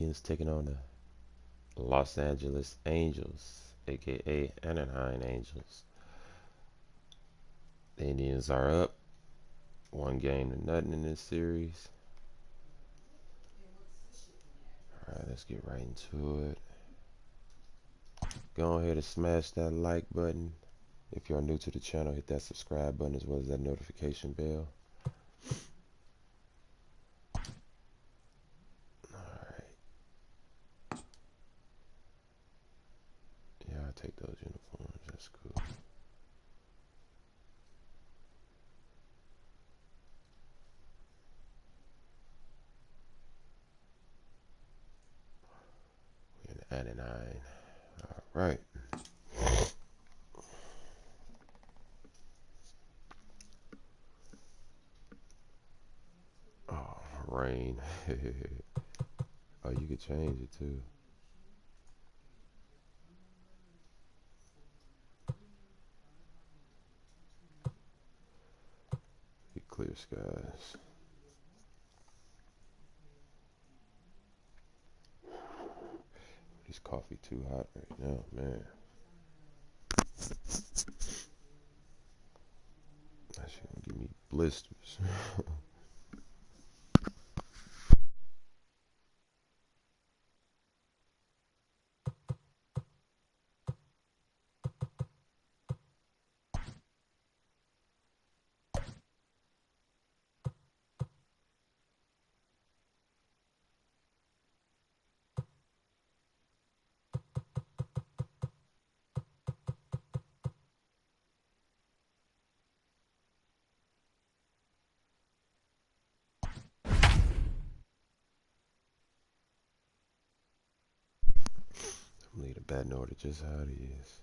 Indians taking on the Los Angeles Angels, aka Anaheim Angels. The Indians are up 1-0 in this series. Alright, let's get right into it. Go ahead and smash that like button. If you're new to the channel, hit that subscribe button as well as that notification bell. Alright. Yeah, I'll take those uniforms. That's cool. We're in Anaheim. Alright. Rain. Oh, you could change it too. Get clear skies. This coffee too hot right now, man. That shit gonna give me blisters. I'm leaving the batting order just how it is.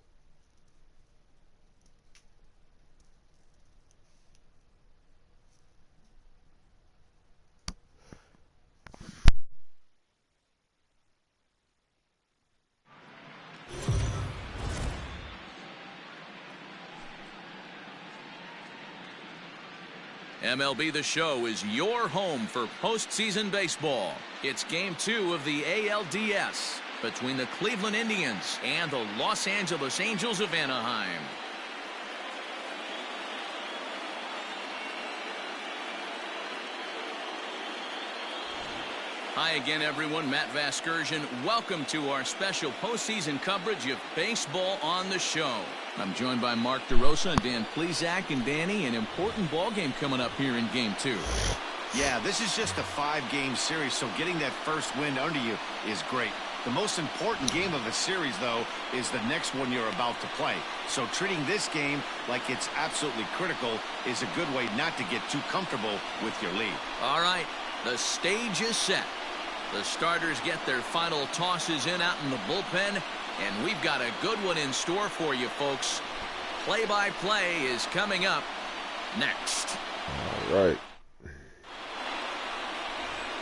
MLB The Show is your home for postseason baseball. It's Game 2 of the ALDS between the Cleveland Indians and the Los Angeles Angels of Anaheim. Hi again, everyone. Matt Vasgersian. Welcome to our special postseason coverage of Baseball on the Show. I'm joined by Mark DeRosa and Dan Plesac. And Danny, an important ball game coming up here in Game 2. Yeah, this is just a 5-game series, so getting that first win under you is great. The most important game of the series, though, is the next one you're about to play. So treating this game like it's absolutely critical is a good way not to get too comfortable with your lead. All right, the stage is set. The starters get their final tosses in out in the bullpen, and we've got a good one in store for you, folks. Play-by-play is coming up next. All right.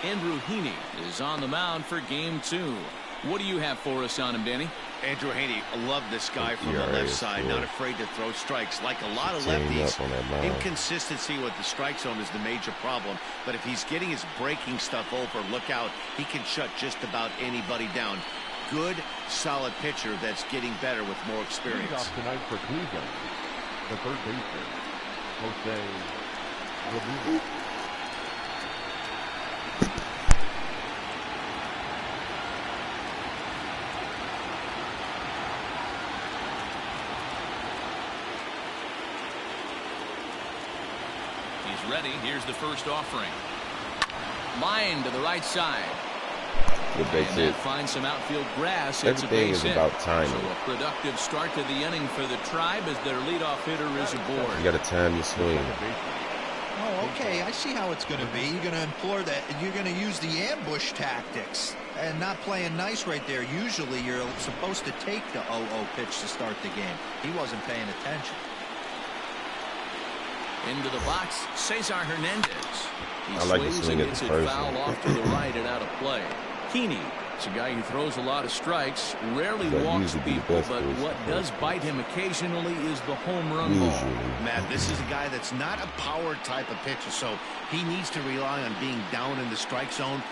Andrew Heaney is on the mound for Game 2. What do you have for us on him, Danny? Andrew Heaney, I love this guy from the left side, not afraid to throw strikes. Like a lot of lefties, inconsistency with the strike zone is the major problem. But if he's getting his breaking stuff over, look out, he can shut just about anybody down. Good, solid pitcher that's getting better with more experience. Off tonight for Cleveland, the third baseman, Jose Ramirez. Ready. Here's the first offering. Line to the right side. Good base hit. Finds some outfield grass. Everything is about timing. So a productive start to the inning for the Tribe as their leadoff hitter is aboard. You got to time your swing. Oh, okay. I see how it's going to be. You're going to implore that. You're going to use the ambush tactics and not playing nice right there. Usually, you're supposed to take the 0-0 pitch to start the game. He wasn't paying attention. Into the box, Cesar Hernandez. He I like the swings swing and at gets the it first foul one. off to the right and out of play. Heaney, it's a guy who throws a lot of strikes, rarely That walks usually be the people, best but person. what does bite him occasionally is the home run ball. Matt, this is a guy that's not a power type of pitcher, so he needs to rely on being down in the strike zone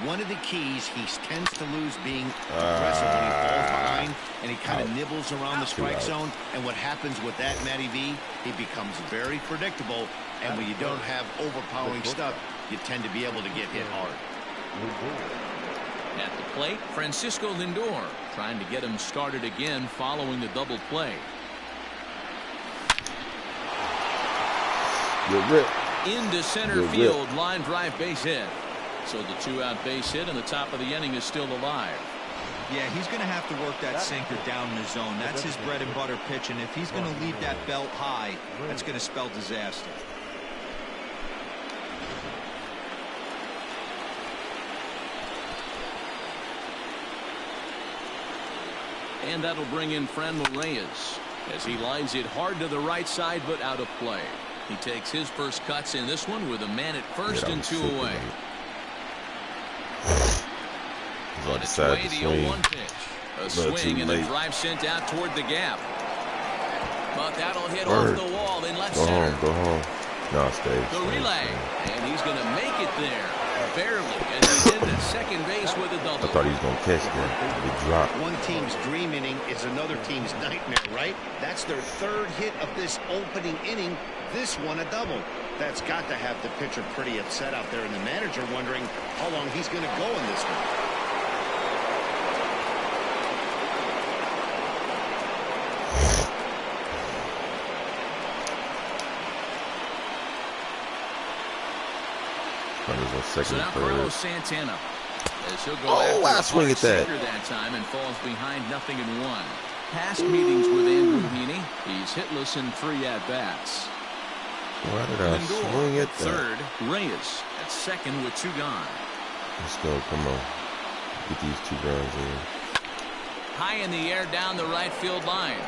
One of the keys, he tends to lose being aggressive when he falls behind, and he kind of nibbles around the strike zone. And what happens with that, Matty V, he becomes very predictable. And when you don't have overpowering stuff, you tend to be able to get hit hard. At the plate, Francisco Lindor trying to get him started again following the double play. Into center field, line drive base hit. So the 2-out base hit and the top of the inning is still alive. Yeah, he's going to have to work that sinker down in the zone. That's his bread and butter pitch, and if he's going to leave that belt high, that's going to spell disaster. And that'll bring in Franmil Reyes as he lines it hard to the right side, but out of play. He takes his first cuts in this one with a man at first and 2 away. On its way, the 0-1 pitch. A swing and a drive sent out toward the gap. But that'll hit off the wall in left center. Go home. No, stay. The relay. And he's going to make it there. Barely. And he's in at second base with a double. I thought he was going to catch that. He dropped. One team's dream inning is another team's nightmare, right? That's their third hit of this opening inning. This one a double. That's got to have the pitcher pretty upset out there, and the manager wondering how long he's going to go in this one. So now Carlos Santana, as he'll go after swing at that time and falls behind 0-1. Past meetings with Andrew Heaney, he's hitless in 3 at-bats. Why did I swing at that? Third, Reyes at second with 2 gone. Let's go, come on. Get these 2 runs in. High in the air down the right field line.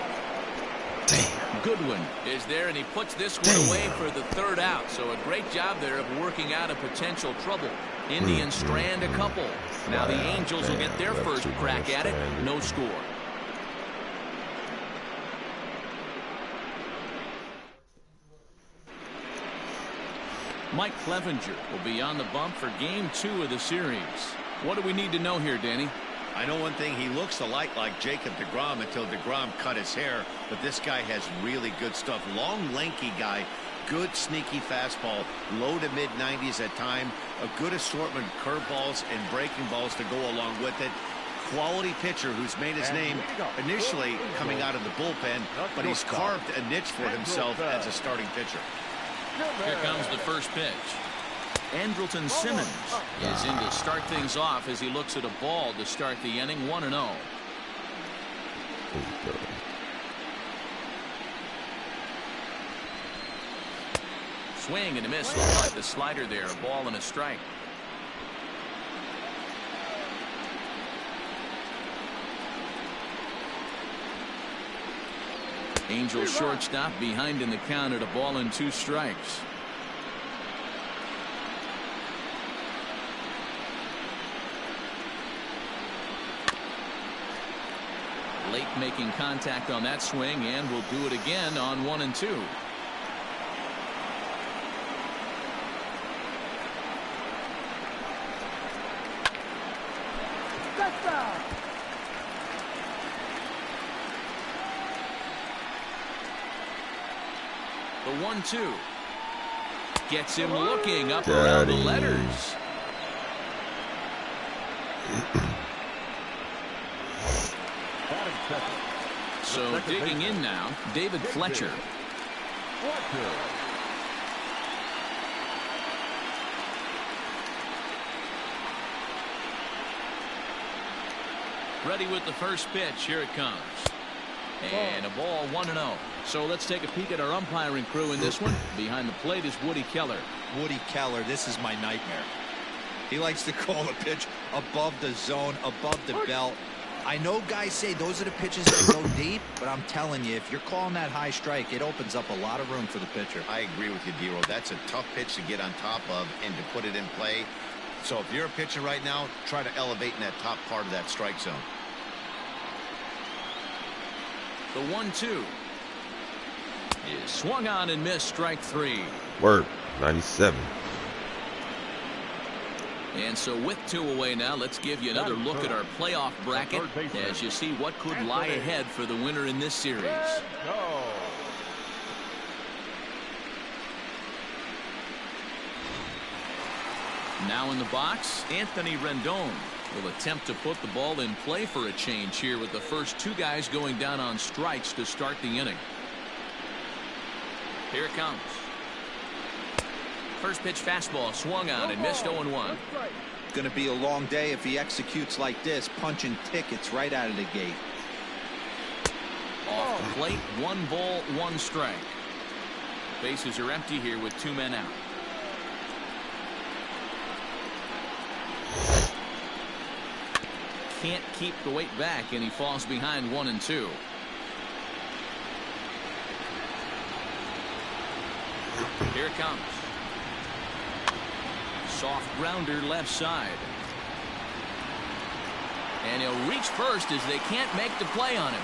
Damn. Goodwin is there, and he puts this one away for the 3rd out. So a great job there of working out a potential trouble. Indians strand a couple. Now the Angels will get their first crack at it. No score. Mike Clevenger will be on the bump for game 2 of the series. What do we need to know here, Danny? I know one thing, he looks a lot like Jacob deGrom until deGrom cut his hair, but this guy has really good stuff. Long, lanky guy, good sneaky fastball, low to mid-90s at time, a good assortment of curveballs and breaking balls to go along with it. Quality pitcher who's made his name initially coming out of the bullpen, but he's carved a niche for himself as a starting pitcher. Here comes the first pitch. Andrelton Simmons is in to start things off as he looks at a ball to start the inning. 1-0. Swing and a miss. Looked like the slider there. A ball and a strike. Angels shortstop behind in the count at a ball and 2 strikes. Late making contact on that swing, and will do it again on 1 and 2. The 1-2 gets him looking up around the letters. So digging in now, David Fletcher. Ready with the first pitch. Here it comes. And a ball 1-0. So let's take a peek at our umpiring crew in this one. Behind the plate is Woody Keller. Woody Keller, this is my nightmare. He likes to call a pitch above the zone, above the belt. I know guys say those are the pitches that go deep, but I'm telling you, if you're calling that high strike, it opens up a lot of room for the pitcher. I agree with you, D-Roll. That's a tough pitch to get on top of and to put it in play. So if you're a pitcher right now, try to elevate in that top part of that strike zone. The 1-2 is swung on and missed. Strike 3. Work. 97. And so with 2 away now, let's give you another look at our playoff bracket as you see what could lie ahead for the winner in this series. Now in the box, Anthony Rendon will attempt to put the ball in play for a change here with the first 2 guys going down on strikes to start the inning. Here it comes. First pitch fastball swung on and missed 0-1. Going to be a long day if he executes like this, punching tickets right out of the gate. Off the plate, 1 ball, 1 strike. Bases are empty here with 2 men out. Can't keep the weight back, and he falls behind 1-2. Here it comes. Soft grounder left side. And he'll reach first as they can't make the play on him.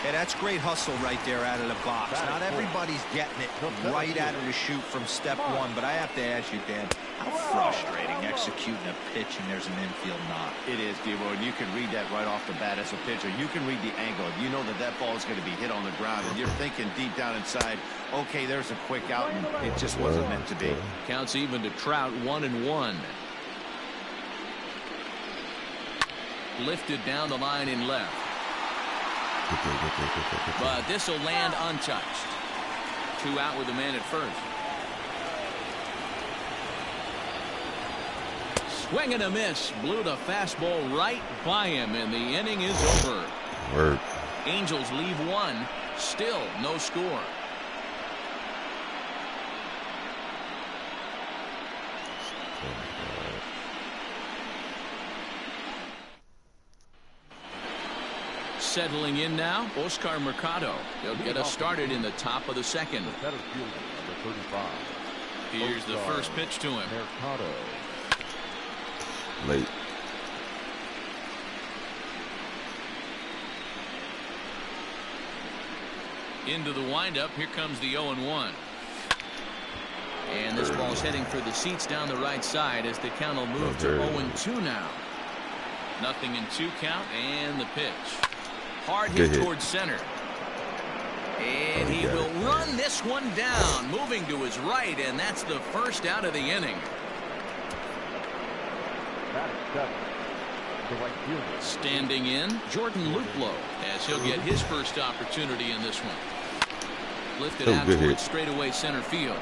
Hey, that's great hustle right there out of the box. Not everybody's getting it right out of the chute from step 1, but I have to ask you, Dan, how frustrating executing a pitch and there's an infield knock. It is, D-Roy, and you can read that right off the bat as a pitcher. You can read the angle. You know that that ball is going to be hit on the ground, and you're thinking deep down inside, okay, there's a quick out, and it just wasn't meant to be. Counts even to Trout, 1-1. Lifted down the line in left. But this will land untouched. 2 out with a man at first. Swing and a miss. Blew the fastball right by him, and the inning is over. Work. Angels leave 1. Still no score. Settling in now, Oscar Mercado. He'll get us started in the top of the second. Here's the first pitch to him. Late. Into the windup. Here comes the 0-1. And this ball's heading for the seats down the right side as the count will move to 0-2 now. 0-2 count, and the pitch. Hard hit towards center. And he will run this one down, moving to his right, and that's the first out of the inning. Standing in, Jordan Luplow, as he'll get his first opportunity in this one. Lifted out towards straightaway center field.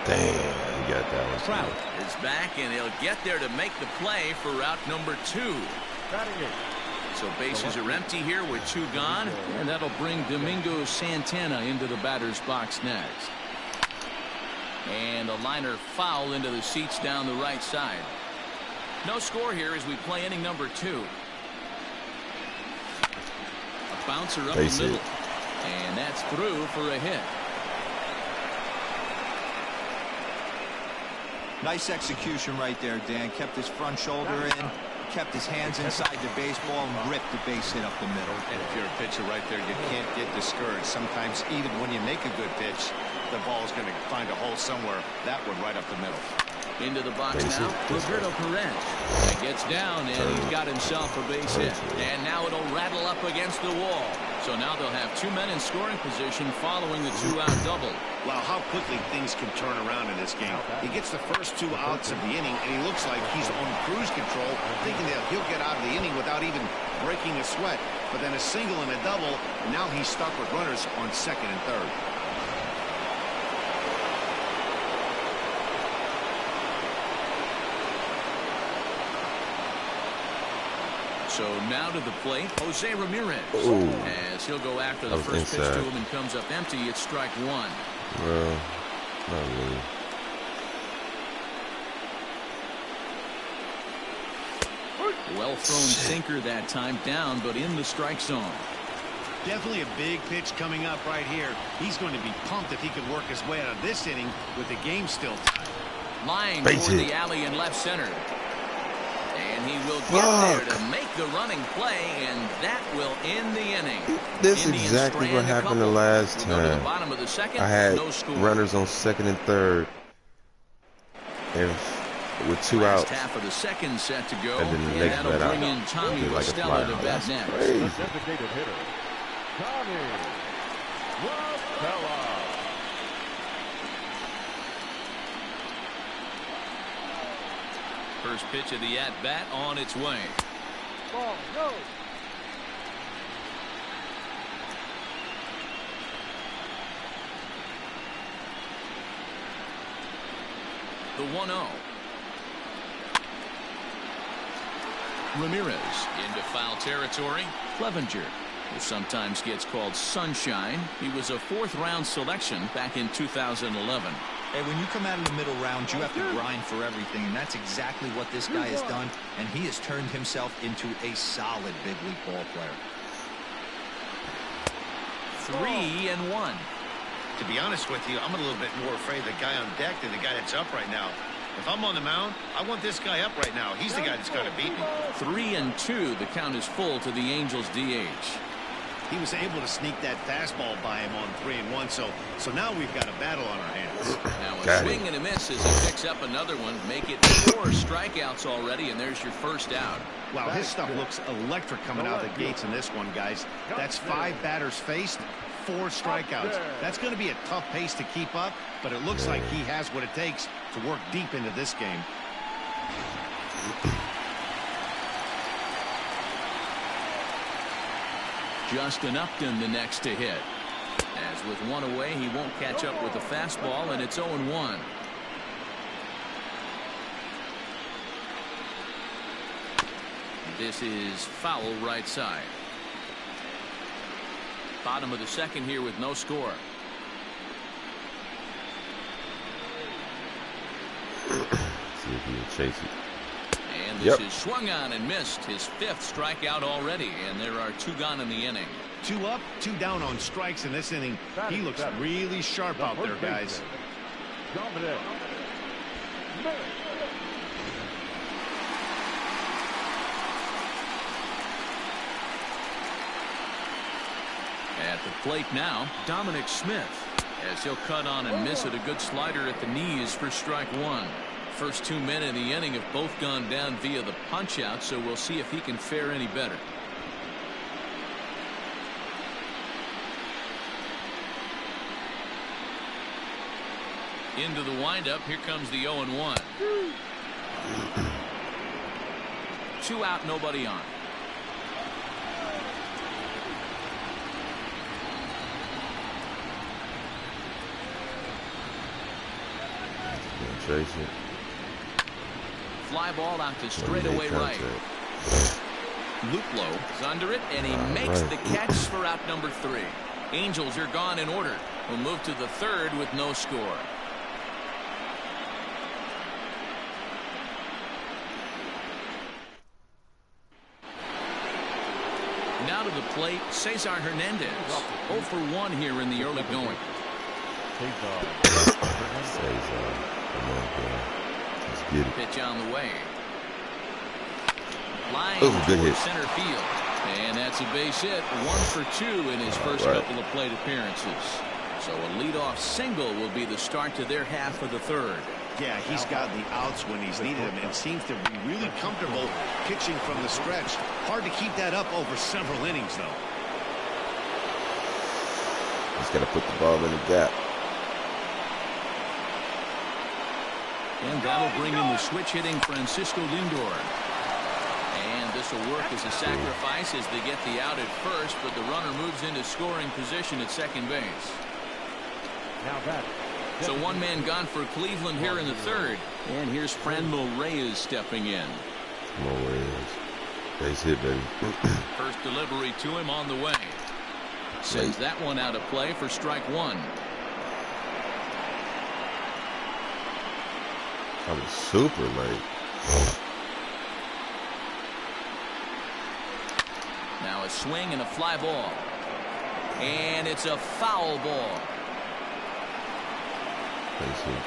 Damn, he got that one. Trout is back, and he'll get there to make the play for route number 2. So bases are empty here with 2 gone, and that'll bring Domingo Santana into the batter's box next. And a liner foul into the seats down the right side. No score here as we play inning number 2. A bouncer up the middle, and that's through for a hit. Nice execution right there, Dan. Kept his front shoulder in, kept his hands inside the baseball, and ripped the base hit up the middle. And if you're a pitcher right there, you can't get discouraged. Sometimes even when you make a good pitch, the ball is going to find a hole somewhere. That one right up the middle. Into the box now, Roberto Perez. He gets down, and he's got himself a base hit. And now it'll rattle up against the wall. So now they'll have 2 men in scoring position following the 2-out double. Wow, how quickly things can turn around in this game. He gets the first 2 outs of the inning, and he looks like he's on cruise control, thinking that he'll get out of the inning without even breaking a sweat. But then a single and a double, and now he's stuck with runners on second and third. So now to the plate, Jose Ramirez. Ooh. As he'll go after the first pitch to him and comes up empty. It's strike 1. Well, not really. Well thrown sinker that time, down, but in the strike zone. Definitely a big pitch coming up right here. He's going to be pumped if he can work his way out of this inning with the game still tied. Lying toward the alley in left center. And he will get there to make the running play, and that will end the inning. This is exactly what happened the last time. Bottom of the second, I had no score. runners on second and third. If with 2 outs. Half of the second set to go, And then the next that'll bring in Tommy like Stella to bat next. The designated hitter, Tommy Stella. First pitch of the at-bat on its way. Ball, go. The 1-0. Ramirez into foul territory. Clevenger, who sometimes gets called Sunshine. He was a 4th-round selection back in 2011. Hey, when you come out of the middle round, you have to grind for everything, and that's exactly what this guy has done, and he has turned himself into a solid big league ball player. 3-1. To be honest with you, I'm a little bit more afraid of the guy on deck than the guy that's up right now. If I'm on the mound, I want this guy up right now. He's the guy that's got to beat me. 3-2. The count is full to the Angels DH. He was able to sneak that fastball by him on 3-1, so now we've got a battle on our hands. Now a swing and a miss as he picks up another one. Make it 4 strikeouts already, and there's your first out. Wow, his stuff looks electric coming out of the gates in this one, guys. That's 5 batters faced, 4 strikeouts. That's going to be a tough pace to keep up, but it looks like he has what it takes to work deep into this game. Justin Upton the next to hit. As with 1 away, he won't catch up with the fastball, and it's 0-1. This is foul right side. Bottom of the second here with no score. See if he can chase it. And this is swung on and missed. His 5th strikeout already, and there are 2 gone in the inning. 2 up, 2 down on strikes in this inning. He looks really sharp out there, guys. At the plate now, Dominic Smith, as he'll cut on and miss it. A good slider at the knees for strike 1. First 2 men in the inning have both gone down via the punch out, so we'll see if he can fare any better. Into the windup. Here comes the 0-1. 2 out, nobody on. Chase it. Fly ball out to straightaway right. Luplow is under it, and he makes the catch for out number 3. Angels are gone in order. We'll move to the 3rd with no score. Now to the plate, Cesar Hernandez. 0 for 1 here in the early going. Cesar. Come on, boy. Let's get it. Pitch on the way. Line good hit. Center field. And that's a base hit. 1 for 2 in his first couple of plate appearances. So a leadoff single will be the start to their half of the 3rd. Yeah, he's got the outs when he's needed them and seems to be really comfortable pitching from the stretch. Hard to keep that up over several innings, though. He's got to put the ball in the gap. And that'll bring in the switch-hitting Francisco Lindor. And this will work as a sacrifice as they get the out at first, but the runner moves into scoring position at second base. Now back. So 1 man gone for Cleveland here in the 3rd. And here's Franmil Reyes stepping in. Come on, Reyes. Base hit, baby. First delivery to him on the way. Sends that one out of play for strike 1. I was super late. Now a swing and a fly ball. And it's a foul ball. Base hit.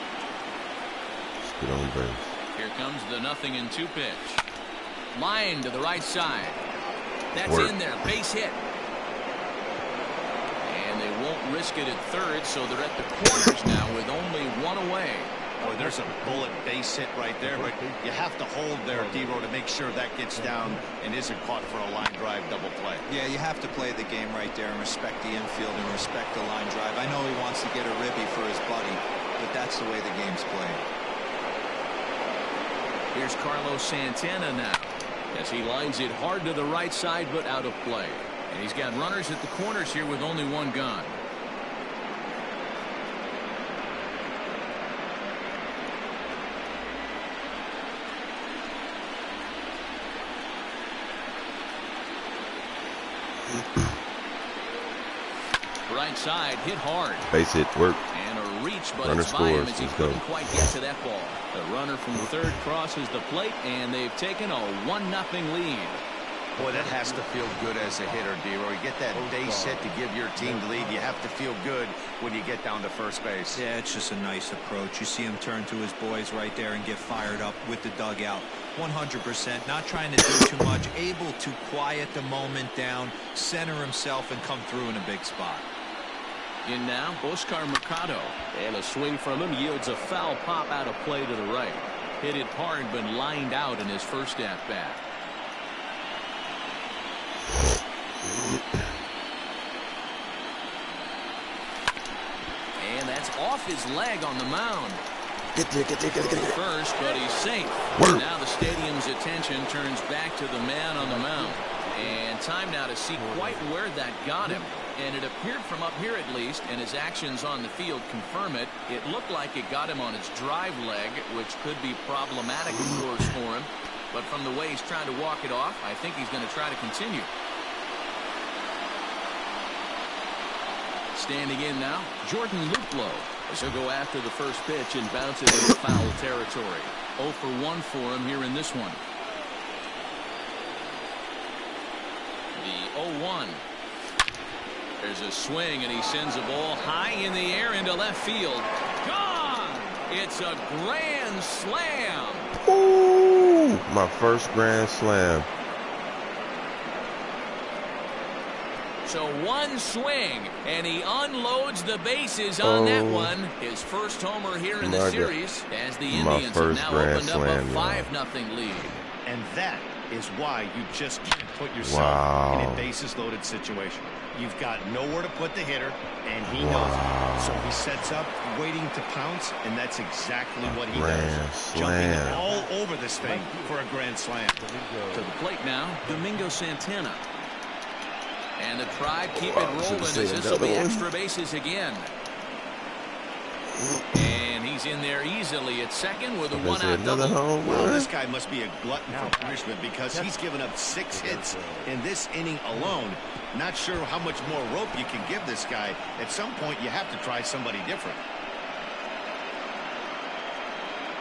Just get on base. Here comes the 0-2 pitch. Line to the right side. That's in there. Base hit. And they won't risk it at 3rd, so they're at the corners now with only 1 away. Boy, there's a bullet base hit right there, but you have to hold there, D-Row, to make sure that gets down and isn't caught for a line drive double play. Yeah, you have to play the game right there and respect the infield and respect the line drive. I know he wants to get a ribby for his buddy, but that's the way the game's played. Here's Carlos Santana now as he lines it hard to the right side, but out of play. And he's got runners at the corners here with only one gone. Right side hit hard. Base hit work. And a reach, but Runner it's by him scores. as he Let's couldn't go. quite get to that ball. The runner from third crosses the plate, and they've taken a 1-0 lead. Boy, that has to feel good as a hitter, D-Roy. You get that base hit to give your team the lead. You have to feel good when you get down to first base. Yeah, it's just a nice approach. You see him turn to his boys right there and get fired up with the dugout. 100%, not trying to do too much, able to quiet the moment down, center himself, and come through in a big spot. In now, Oscar Mercado. And a swing from him yields a foul pop out of play to the right. Hit it hard, but lined out in his first at-bat. And that's off his leg on the mound. Get there. First, but he's safe. Work. Now the stadium's attention turns back to the man on the mound. And time now to see quite where that got him. And it appeared from up here at least, and his actions on the field confirm it. It looked like it got him on his drive leg, which could be problematic, of course, for him. But from the way he's trying to walk it off, I think he's going to try to continue. Standing in now, Jordan Luplow. As he'll go after the first pitch and bounce it into foul territory. 0 for 1 for him here in this one. The 0-1. There's a swing, and he sends a ball high in the air into left field. Gone! It's a grand slam. Ooh, my first grand slam. So one swing, and he unloads the bases on that one. His first homer here in the series, as the Indians have now opened up a 5-0 lead. And that is why you just can't put yourself in a bases-loaded situation. You've got nowhere to put the hitter, and he knows it. So he sets up, waiting to pounce, and that's exactly what he does. Jumping all over this thing for a grand slam. To the plate now, Domingo Santana. And the Tribe keep it rolling as this will be extra bases again. And he's in there easily at second with a 1-out double. Well, this guy must be a glutton for punishment because he's given up 6 hits in this inning alone. Not sure how much more rope you can give this guy. At some point, you have to try somebody different.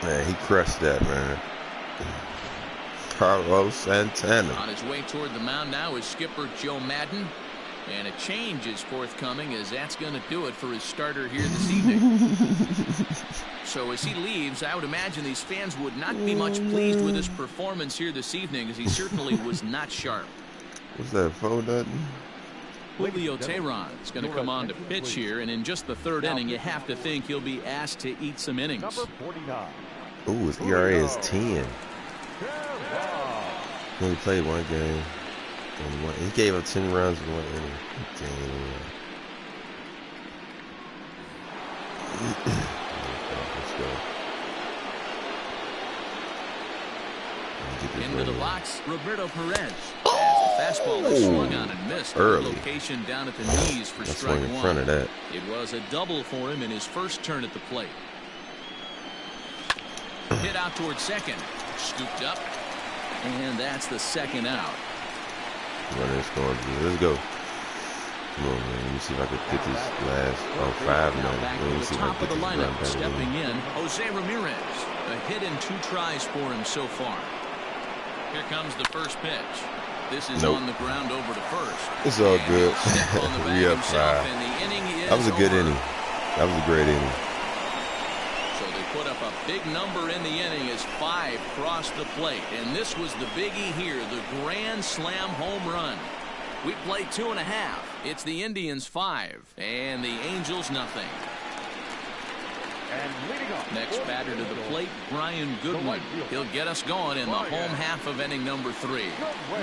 Man, he crushed that, man. Carlos Santana. On his way toward the mound now is skipper Joe Madden. And a change is forthcoming, as that's going to do it for his starter here this evening. So as he leaves, I would imagine these fans would not be much pleased with his performance here this evening, as he certainly was not sharp. What's that, 4-0? Julio Teheran is going to come on to pitch here, and in just the third inning, you have to think he'll be asked to eat some innings. Ooh, his ERA is 10. He only played one game. He gave up 10 runs in 1 inning. Let's go. Into the box, Roberto Perez. As the fastball is swung on and missed. Early. Location down at the knees for That's strike in one. front of that. It was a double for him in his first turn at the plate. Hit out towards second. Scooped up. And that's the second out. Runner scoring. Let's go. Come on, man. Let me see if I can get this last 5 now. Back to the top of the lineup. Stepping in, Jose Ramirez. A hit and 2 tries for him so far. Here comes the first pitch. This is on the ground over to first. It's all good. We up 5. That was a good inning. That was a great inning. So they put up a big number in the inning as 5 crossed the plate. And this was the biggie here, the grand slam home run. We played 2.5. It's the Indians 5 and the Angels nothing. Next batter to the plate, Brian Goodwin. He'll get us going in the home half of inning number 3.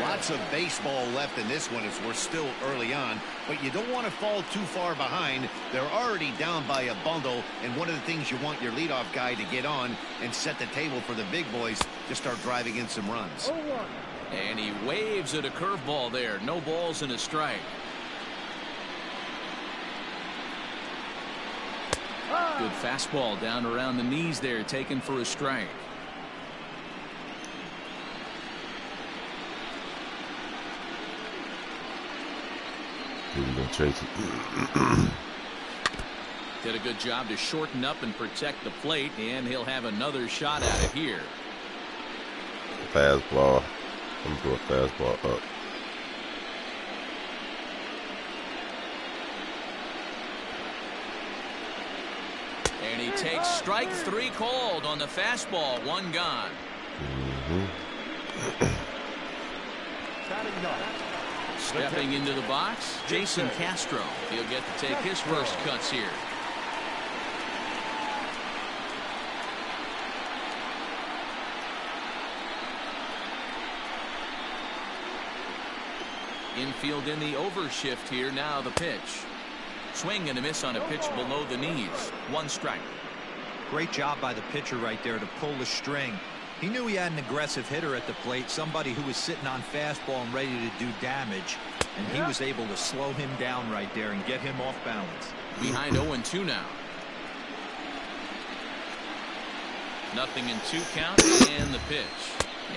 Lots of baseball left in this one as we're still early on, but you don't want to fall too far behind. They're already down by a bundle, and one of the things you want your leadoff guy to get on and set the table for the big boys to start driving in some runs. And he waves at a curveball there. No balls and a strike. Good fastball down around the knees there, taken for a strike. He's gonna chase it. Did a good job to shorten up and protect the plate, and he'll have another shot at it here. Fastball. I'm going to a fastball up. And he takes strike 3 called on the fastball. 1 gone. Stepping into the box, Jason Castro. He'll get to take his first cuts here. Infield in the overshift here. Now the pitch. Swing and a miss on a pitch below the knees. 1 strike. Great job by the pitcher right there to pull the string. He knew he had an aggressive hitter at the plate, somebody who was sitting on fastball and ready to do damage, and he was able to slow him down right there and get him off balance. Behind 0-2 now. Nothing in 2 count, and the pitch.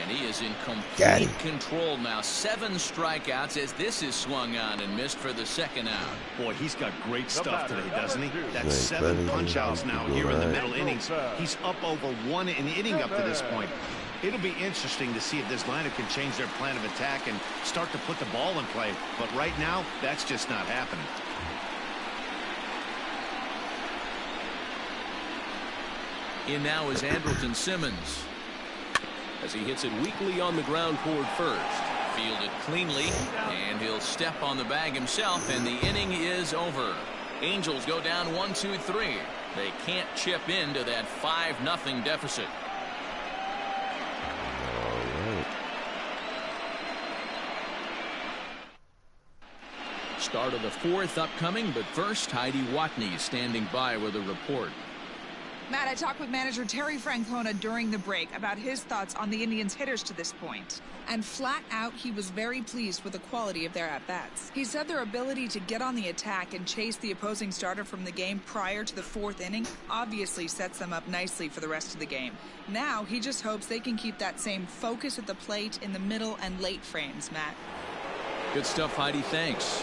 And he is in complete control now. 7 strikeouts as this is swung on and missed for the 2nd out. Boy, he's got great stuff today, doesn't he? That's 7 punch-outs now here in the middle innings. He's up over 1 an inning up to this point. It'll be interesting to see if this lineup can change their plan of attack and start to put the ball in play. But right now, that's just not happening. In now is Andrelton Simmons, as he hits it weakly on the ground toward first. Fielded cleanly, and he'll step on the bag himself, and the inning is over. Angels go down 1-2-3. They can't chip into that 5-0 deficit. All right. Start of the 4th upcoming, but first, Heidi Watney standing by with a report. Matt, I talked with manager Terry Francona during the break about his thoughts on the Indians' hitters to this point. And flat out, he was very pleased with the quality of their at-bats. He said their ability to get on the attack and chase the opposing starter from the game prior to the 4th inning obviously sets them up nicely for the rest of the game. Now, he just hopes they can keep that same focus at the plate in the middle and late frames, Matt. Good stuff, Heidi. Thanks.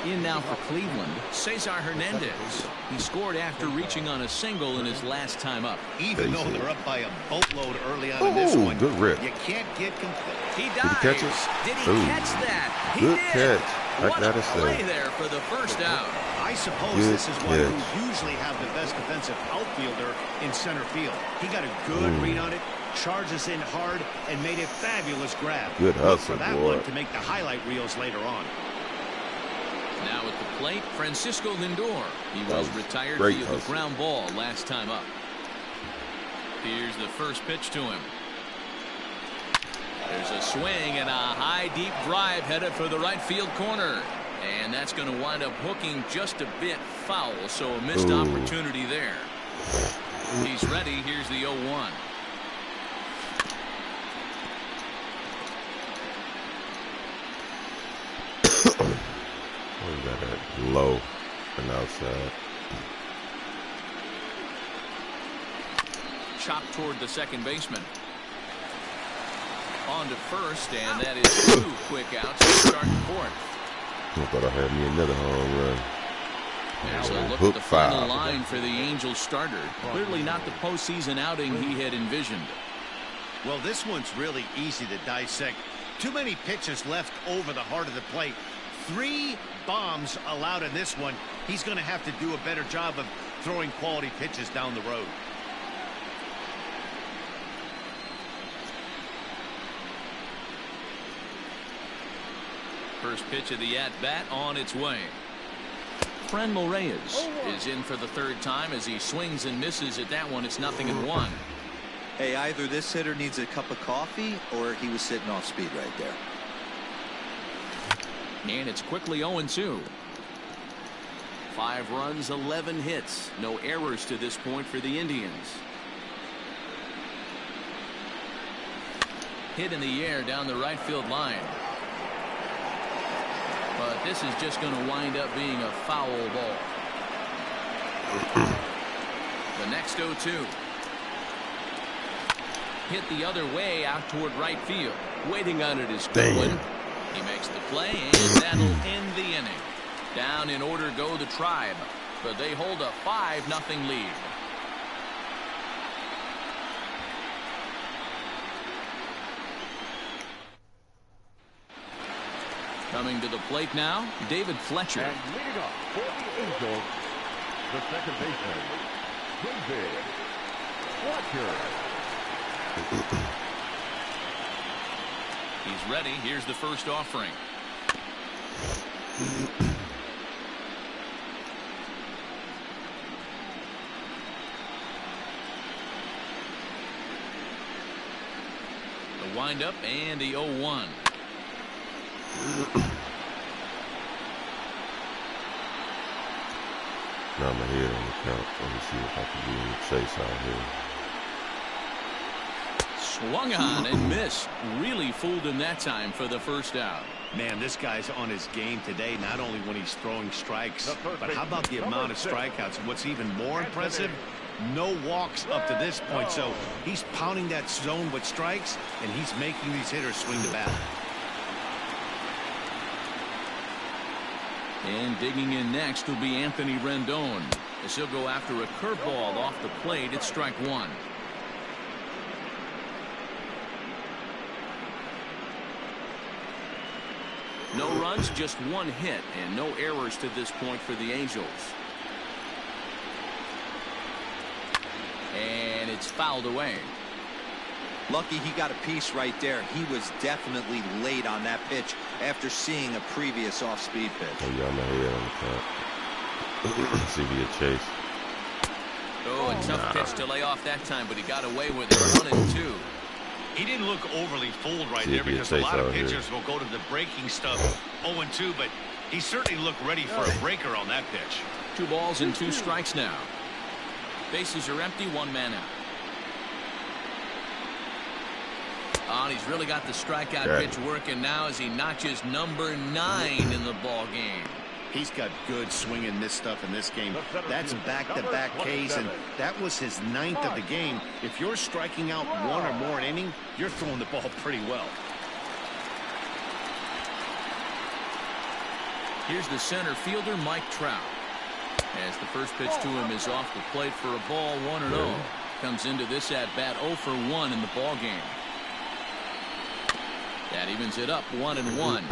In now for Cleveland, Cesar Hernandez. He scored after reaching on a single in his last time up. Even though they're up by a boatload early on in this one, good rip. You can't get complete. He Did dives. he catch it? Did he catch that? He Good did. catch. I What gotta a play say. there for the first out. I suppose Good this is one who catch. usually have the best defensive outfielder in center field. He got a good read on it, charges in hard, and made a fabulous grab. Good Look hustle, for that boy. one to make the highlight reels later on. Now at the plate, Francisco Lindor. He was retired great via the hustle. ground ball last time up. Here's the first pitch to him. There's a swing and a high deep drive headed for the right field corner. And that's going to wind up hooking just a bit foul, so a missed opportunity there. He's ready. Here's the 0-1. We got that low and outside. Chopped toward the second baseman. On to first, and that is 2 quick outs to start the 4th. I thought I had me another home run. There's a look Hook at the final 5. line for the Angels starter. Clearly not the postseason outing he had envisioned. Well, this one's really easy to dissect. Too many pitches left over the heart of the plate. 3 bombs allowed in this one. He's going to have to do a better job of throwing quality pitches down the road. First pitch of the at-bat on its way. Franmil Reyes is in for the third time as he swings and misses at that one. It's 0-1. Hey, either this hitter needs a cup of coffee or he was sitting off speed right there. And it's quickly 0-2. 5 runs, 11 hits. No errors to this point for the Indians. Hit in the air down the right field line. But this is just going to wind up being a foul ball. The next 0-2. Hit the other way out toward right field. Waiting on it is Goodwin. He makes the play, and that'll end the inning. Down in order go the Tribe, but they hold a 5-0 lead. Coming to the plate now, David Fletcher. And leading up for the Angels, the second baseman, David Fletcher. He's ready. Here's the first offering. The windup and the 0-1. Now I'm ahead on the count. Let me see if I can do any chase out here. Swung on and missed. Really fooled him that time for the first out. Man, this guy's on his game today, not only when he's throwing strikes, but how about the amount of strikeouts? And what's even more impressive, no walks up to this point. So he's pounding that zone with strikes, and he's making these hitters swing the bat. And digging in next will be Anthony Rendon, as he'll go after a curveball off the plate at strike 1. No runs, just 1 hit, and no errors to this point for the Angels. And it's fouled away. Lucky he got a piece right there. He was definitely late on that pitch after seeing a previous off-speed pitch. Oh, yeah, I'm ahead on the count. See if he a chase. Oh, a tough pitch to lay off that time, but he got away with it. 1-2. He didn't look overly fooled right there because a lot of pitchers will go to the breaking stuff 0-2, but he certainly looked ready for a breaker on that pitch. 2 balls and 2 strikes now. Bases are empty, 1 man out. Oh, and he's really got the strikeout pitch working now as he notches number 9 in the ball game. He's got good swing and miss stuff in this game. That's back-to-back Ks, and that was his 9th of the game. If you're striking out 1 or more an inning, you're throwing the ball pretty well. Here's the center fielder, Mike Trout. As the first pitch to him is off the plate for a ball, 1-0. Comes into this at-bat 0 for 1 in the ball game. That evens it up 1-1.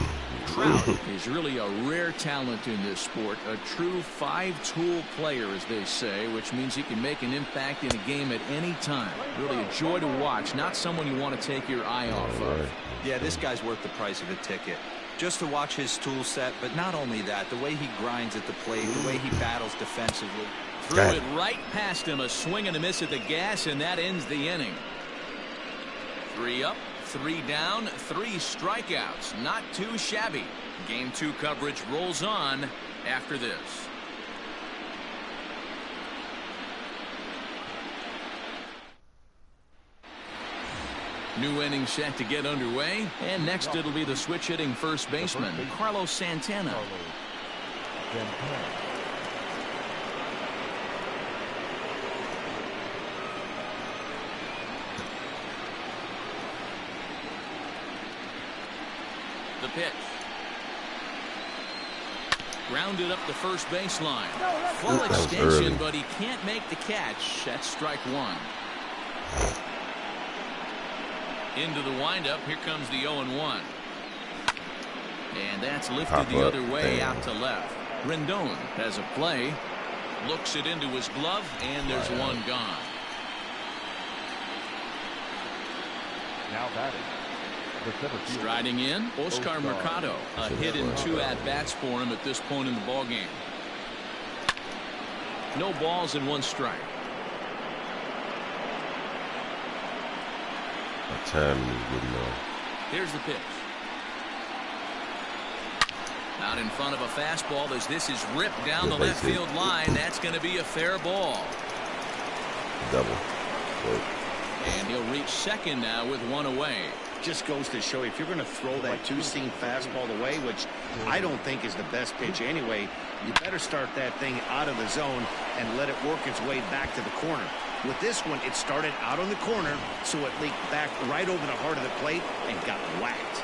Trout is really a rare talent in this sport, a true 5-tool player, as they say, which means he can make an impact in a game at any time. Really a joy to watch, not someone you want to take your eye off of. Yeah, this guy's worth the price of a ticket. Just to watch his tool set, but not only that, the way he grinds at the plate, the way he battles defensively. Threw it right past him, a swing and a miss at the gas, and that ends the inning. 3 up. 3 down, 3 strikeouts. Not too shabby. Game 2 coverage rolls on after this. New inning set to get underway, and next it'll be the switch hitting first baseman, Carlos Santana. The pitch. Grounded up the first baseline. Full extension, but he can't make the catch. That's strike 1. Into the windup. Here comes the 0-1. And that's lifted the other way out to left. Rendon has a play. Looks it into his glove, and there's 1 gone. Now batting. Striding in, Oscar Mercado. A hit in 2 at-bats for him at this point in the ballgame. No balls and 1 strike. My timing is getting off. Here's the pitch. Out in front of a fastball as this is ripped down the left field line. That's going to be a fair ball. Double. Wait. And he'll reach second now with 1 away. Just goes to show you, if you're going to throw that 2-seam fastball away, which I don't think is the best pitch anyway, you better start that thing out of the zone and let it work its way back to the corner. With this one, it started out on the corner, so it leaked back right over the heart of the plate and got whacked.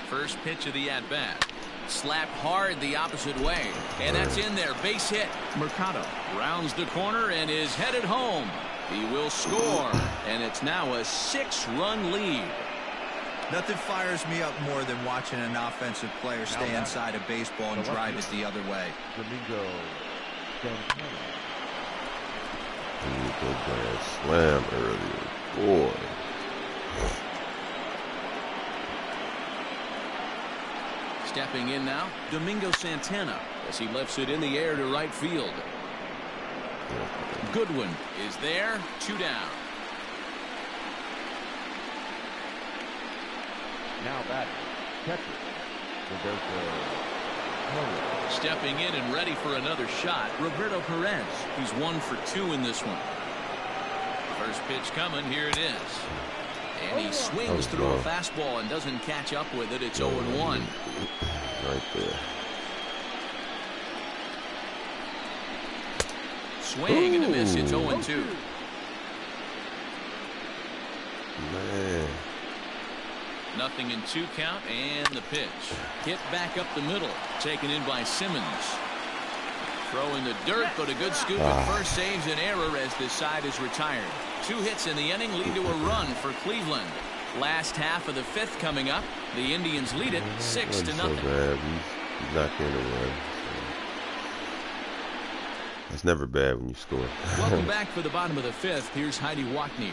First pitch of the at-bat. Slapped hard the opposite way. And that's in there. Base hit. Mercado rounds the corner and is headed home. He will score. And it's now a 6-run lead. Nothing fires me up more than watching an offensive player stay inside a baseball and drive it the other way. Domingo Santana. Slam earlier. Boy. Stepping in now, Domingo Santana as he lifts it in the air to right field. Goodwin is there, 2 down. Now batting, catcher, Roberto. Stepping in and ready for another shot, Roberto Perez, who's 1 for 2 in this one. First pitch coming, here it is. And he swings through a fastball and doesn't catch up with it. It's 0-1. Right there. Swing and a miss. It's 0-2. Man. Nothing in 2 count and the pitch. Hit back up the middle. Taken in by Simmons. Throw in the dirt, but a good scoop at first saves an error as this side is retired. 2 hits in the inning lead to a run for Cleveland. Last half of the 5th coming up. The Indians lead it 6-0. So bad. He's not going to run. It's never bad when you score. Welcome back for the bottom of the 5th. Here's Heidi Watney.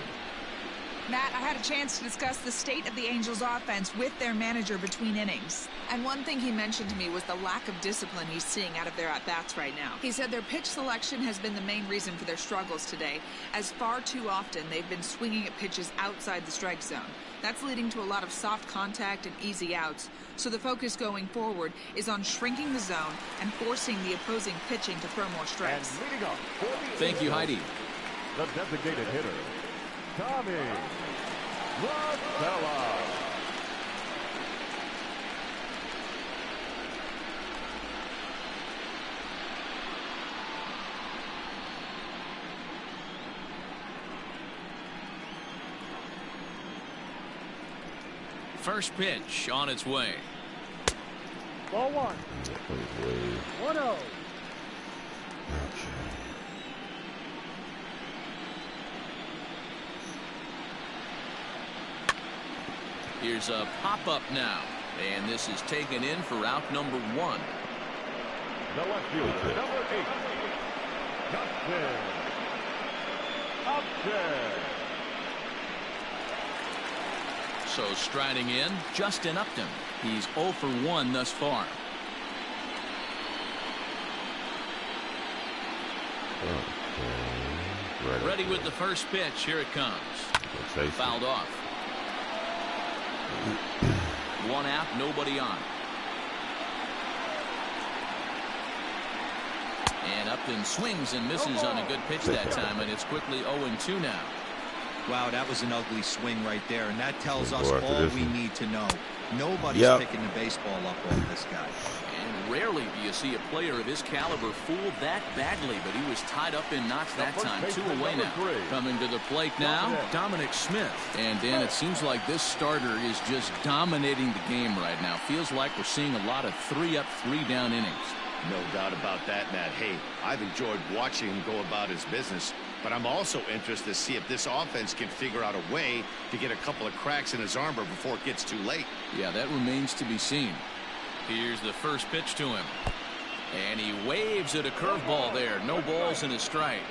Matt, I had a chance to discuss the state of the Angels offense with their manager between innings. And one thing he mentioned to me was the lack of discipline he's seeing out of their at-bats right now. He said their pitch selection has been the main reason for their struggles today, as far too often they've been swinging at pitches outside the strike zone. That's leading to a lot of soft contact and easy outs. So the focus going forward is on shrinking the zone and forcing the opposing pitching to throw more strikes. Thank you, Heidi. The designated hitter, Tommy Rosella. First pitch on its way. Ball 1. 1-0. Here's a pop-up now. And this is taken in for out number 1. The left fielder, number 8, Justin Upton. So striding in, Justin Upton. He's 0 for 1 thus far. Ready with the first pitch. Here it comes. Fouled off. 1 out, nobody on. And Upton swings and misses on a good pitch that time, and it's quickly 0-2 now. Wow, that was an ugly swing right there, and that tells us all we need to know. Nobody's picking the baseball up on this guy. And rarely do you see a player of his caliber fooled that badly, but he was tied up in knots that time. 2 away now. Coming to the plate now, Dominic Smith. And Dan, it seems like this starter is just dominating the game right now. Feels like we're seeing a lot of 3-up, 3-down innings. No doubt about that, Matt. Hey, I've enjoyed watching him go about his business. But I'm also interested to see if this offense can figure out a way to get a couple of cracks in his armor before it gets too late. Yeah, that remains to be seen. Here's the first pitch to him. And he waves at a curveball there. No balls and a strike.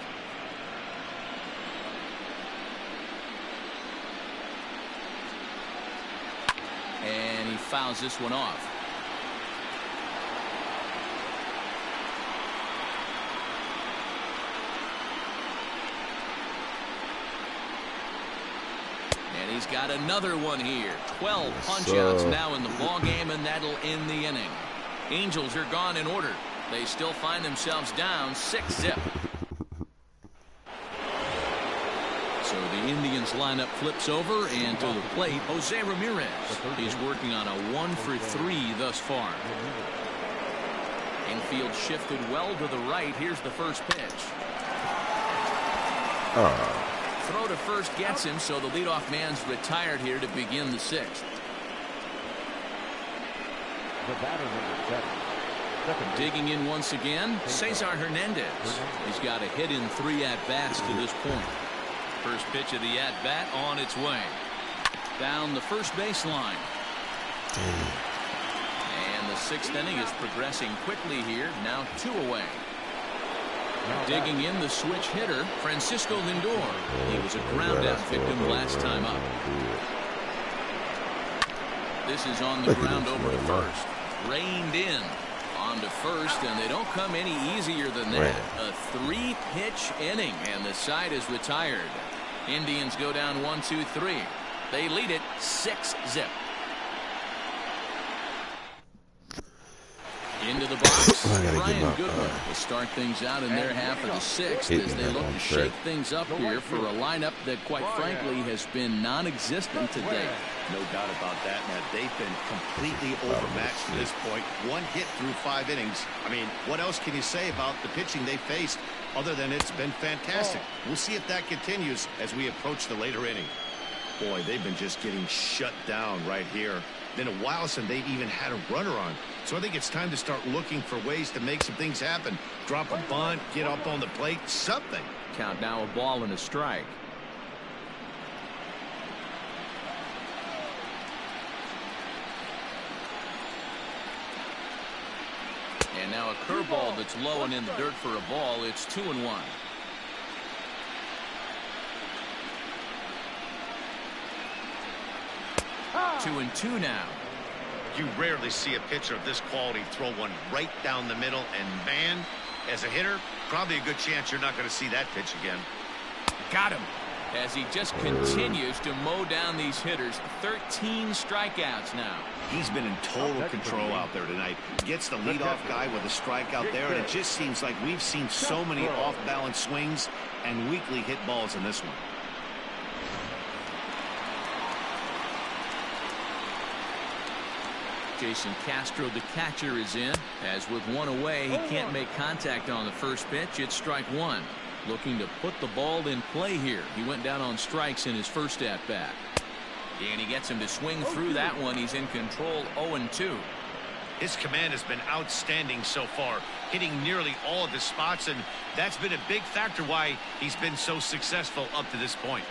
And he fouls this one off. And he's got another one here. 12 punch-outs now in the ball game, and that'll end the inning. Angels are gone in order. They still find themselves down 6-0. So the Indians lineup flips over, and to the plate, Jose Ramirez. He's working on a 1-for-3 thus far. Infield shifted well to the right. Here's the first pitch. Throw to first gets him, so the leadoff man's retired here to begin the sixth. Digging in once again, Cesar Hernandez. He's got a hit in 3 at-bats to this point. First pitch of the at-bat on its way. Down the first baseline. And the sixth inning is progressing quickly here. Now 2 away. Digging in the switch hitter, Francisco Lindor. He was a ground-out victim last time up. This is on the ground over to first. Reined in on to first, and they don't come any easier than that. A 3-pitch inning, and the side is retired. Indians go down 1-2-3. They lead it 6-0. Into the box, Brian Goodwin will start things out in their half of the sixth as they look to shake things up here for a lineup that, quite frankly, has been non-existent today. No doubt about that, Matt. They've been completely overmatched to this point. 1 hit through 5 innings. I mean, what else can you say about the pitching they faced other than it's been fantastic? We'll see if that continues as we approach the later inning. Boy, they've been just getting shut down right here. Been a while since they've even had a runner on. So I think it's time to start looking for ways to make some things happen. Drop a bunt, get up on the plate, something. Count now a ball and a strike. And now a curveball that's low and in the dirt for a ball. It's 2-1. Two and two now. You rarely see a pitcher of this quality throw one right down the middle, and man, as a hitter, probably a good chance you're not going to see that pitch again. Got him as he just continues to mow down these hitters. 13 strikeouts now. He's been in total control out there tonight. Gets the leadoff guy with a strikeout there, and it just seems like we've seen so many off-balance swings and weakly hit balls in this one. Jason Castro, the catcher, is in. As with 1 away, he can't make contact on the first pitch. It's strike 1. Looking to put the ball in play here. He went down on strikes in his first at-bat. And he gets him to swing through that one. He's in control, 0-2. His command has been outstanding so far, hitting nearly all of his spots, and that's been a big factor why he's been so successful up to this point.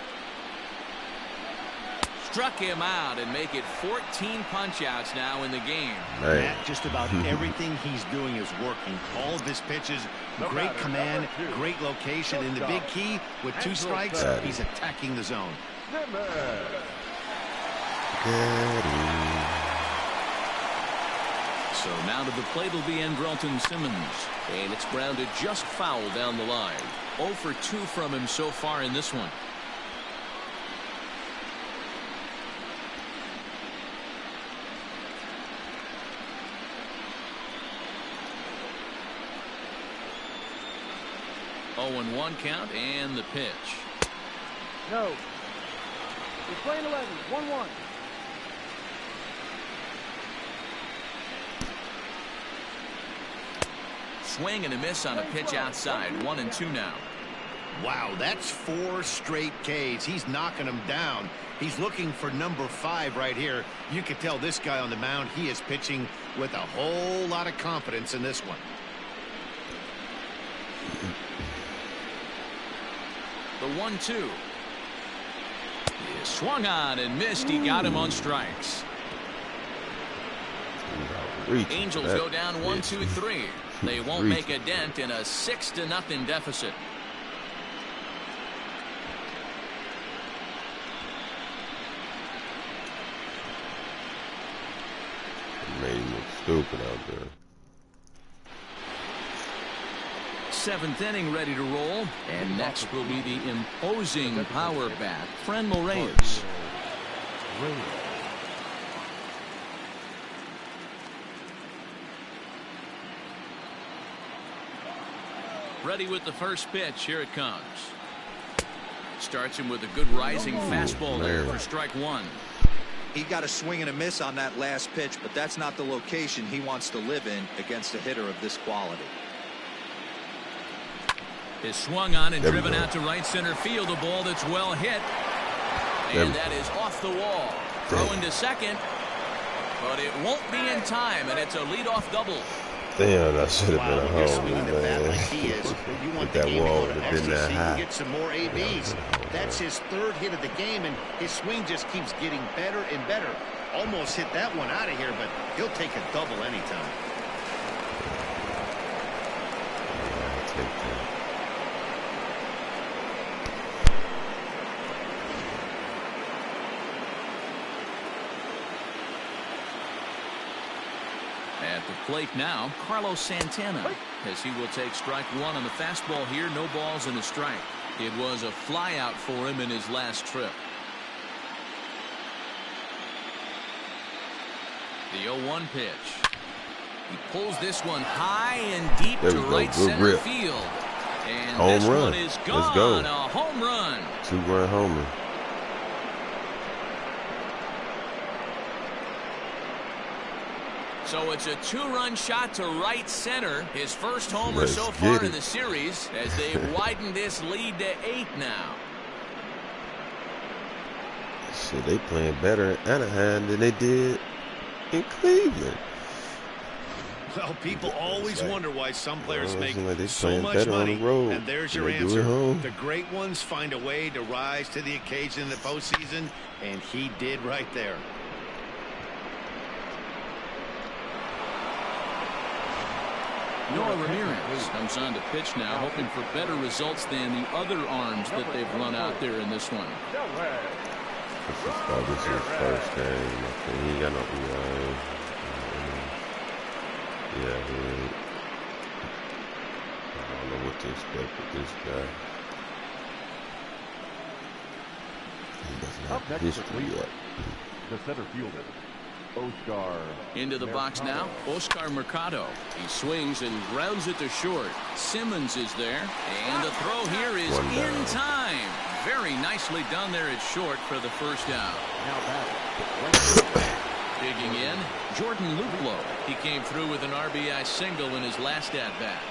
Struck him out and make it 14 punch-outs now in the game. Matt, just about everything he's doing is working. All of his pitches, great command, great location, and the big key, with 2 strikes, he's attacking the zone. So now to the plate will be Andrelton Simmons, and it's grounded just foul down the line. 0 for 2 from him so far in this one. Oh, and 1 count, and the pitch. No. We're playing 11. 1-1. Swing and a miss on a pitch outside. 1-2 now. Wow, that's 4 straight Ks. He's knocking them down. He's looking for number 5 right here. You can tell this guy on the mound, he is pitching with a whole lot of confidence in this one. The 1-2. He swung on and missed. He got him on strikes. Angels go down 1-2-3. They won't make a dent in a 6-0 deficit. Made him look stupid out there. 7th inning ready to roll, and next will be the imposing power bat, Franmil Reyes. Ready with the first pitch. Here it comes. Starts him with a good rising fastball there for strike one. He got a swing and a miss on that last pitch, but that's not the location he wants to live in against a hitter of this quality. Is swung on and driven out to right center field. A ball that's well hit. And that is off the wall. Throwing to second. But it won't be in time, and it's a leadoff double. Damn, that should have been a home, man. Like he is, you want that the wall game to would have been that high. Get some more ABs. That's his 3rd hit of the game, and his swing just keeps getting better and better. Almost hit that one out of here, but he'll take a double anytime. I'll take that. At the plate now, Carlos Santana, as he will take strike one on the fastball here. No balls and a strike. It was a flyout for him in his last trip. The 0-1 pitch. He pulls this one high and deep to right center field. And home this run. one is gone. Let's go. A home run. 2-run homer. So it's a 2-run shot to right center. His first homer so far in the series, as they've widened this lead to 8 now. Shit, they playing better in Anaheim than they did in Cleveland. Well, people always wonder why some players make like so much better money, on the road and there's your answer. The great ones find a way to rise to the occasion in the postseason, and he did right there. Noah Ramirez comes on to pitch now, hoping for better results than the other arms that they've run out there in this one. This is his first game. He ain't got no ERA. Yeah, he ain't. I don't know what to expect with this guy. He doesn't have history yet. The center fielder, Oscar. Into the box now, Oscar Mercado. He swings and grounds it to short. Simmons is there, and the throw here is in time. Very nicely done there at short for the first out. Digging in, Jordan Luplow. He came through with an RBI single in his last at-bat.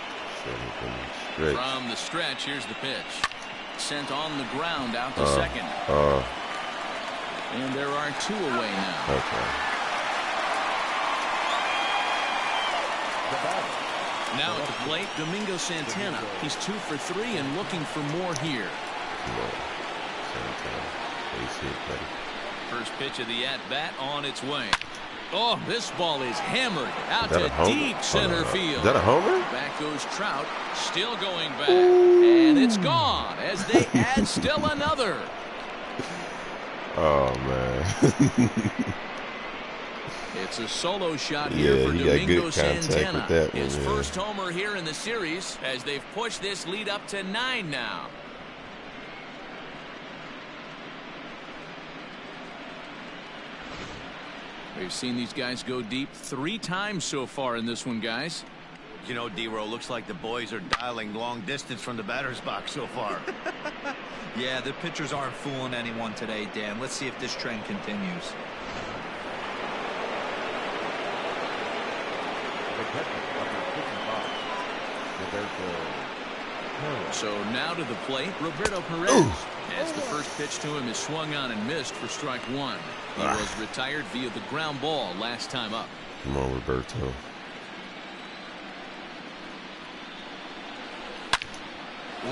From the stretch, here's the pitch. Sent on the ground out to second. And there are 2 away now. Okay. Now at the plate, Domingo Santana. He's 2 for 3 and looking for more here. First pitch of the at-bat on its way. Oh, this ball is hammered out to deep center field. Is that a homer? Back goes Trout, still going back. And it's gone as they add still another. Oh, man. It's a solo shot here for Domingo Santana. His first homer here in the series as they've pushed this lead up to 9 now. We've seen these guys go deep 3 times so far in this one, guys. You know, D-Row, looks like the boys are dialing long distance from the batter's box so far. Yeah, the pitchers aren't fooling anyone today, Dan. Let's see if this trend continues. So now to the plate, Roberto Perez. As the first pitch to him is swung on and missed for strike 1. He was retired via the ground ball last time up. Come on, Roberto.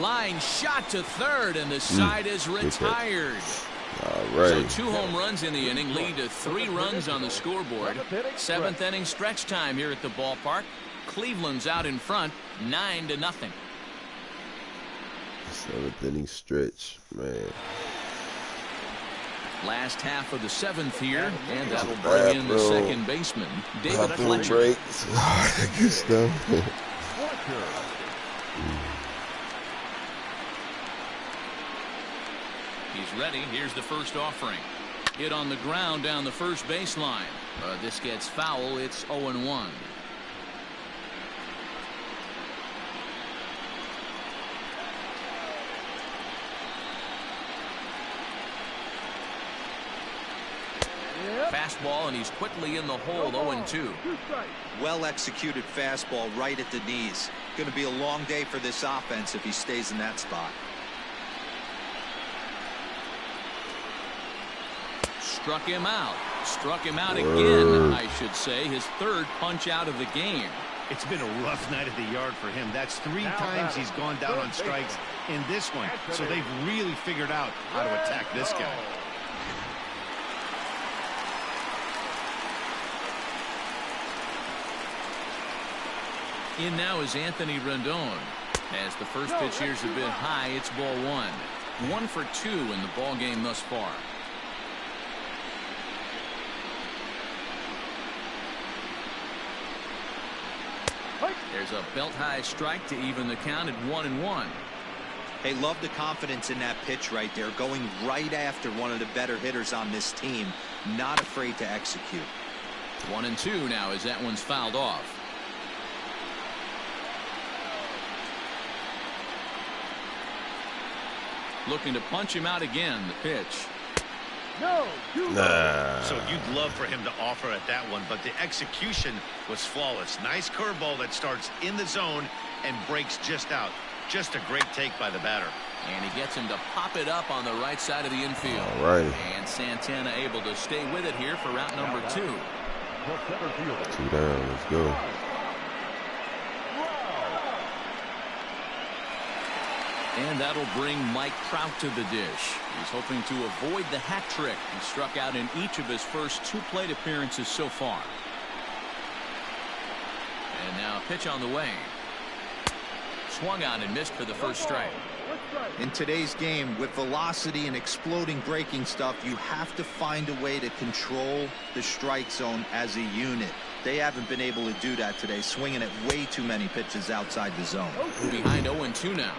Line shot to third, and the side is retired. All right. So 2 home runs in the inning lead to 3 runs on the scoreboard. 7th inning stretch time here at the ballpark. Cleveland's out in front, 9-0. 7th inning stretch, man. Last half of the 7th here, and that'll bring in the second baseman, David Fletcher. Breaks. Good stuff. He's ready. Here's the first offering. Hit on the ground down the first baseline. This gets foul. It's 0-1. Fastball, and he's quickly in the hole. 0-2. Well executed fastball right at the knees. Going to be a long day for this offense if he stays in that spot. Struck him out. Struck him out again, I should say. His 3rd punch out of the game. It's been a rough night at the yard for him. That's 3 times he's gone down on strikes in this one. So they've really figured out how to attack this guy. In now is Anthony Rendon. As the first pitch here's a bit high, it's ball 1. 1 for 2 in the ball game thus far. There's a belt-high strike to even the count at 1-1. Hey, love the confidence in that pitch right there. Going right after one of the better hitters on this team. Not afraid to execute. 1-2 now as that one's fouled off. Looking to punch him out again. The pitch. So you'd love for him to offer at that one, but the execution was flawless. Nice curveball that starts in the zone and breaks just out. Just a great take by the batter. And he gets him to pop it up on the right side of the infield. All right. And Santana able to stay with it here for route number 2. 2 down. Let's go. And that'll bring Mike Trout to the dish. He's hoping to avoid the hat trick. He struck out in each of his first 2 plate appearances so far. And now a pitch on the way. Swung on and missed for the first strike. In today's game, with velocity and exploding breaking stuff, you have to find a way to control the strike zone as a unit. They haven't been able to do that today, swinging at way too many pitches outside the zone. Behind 0-2 now.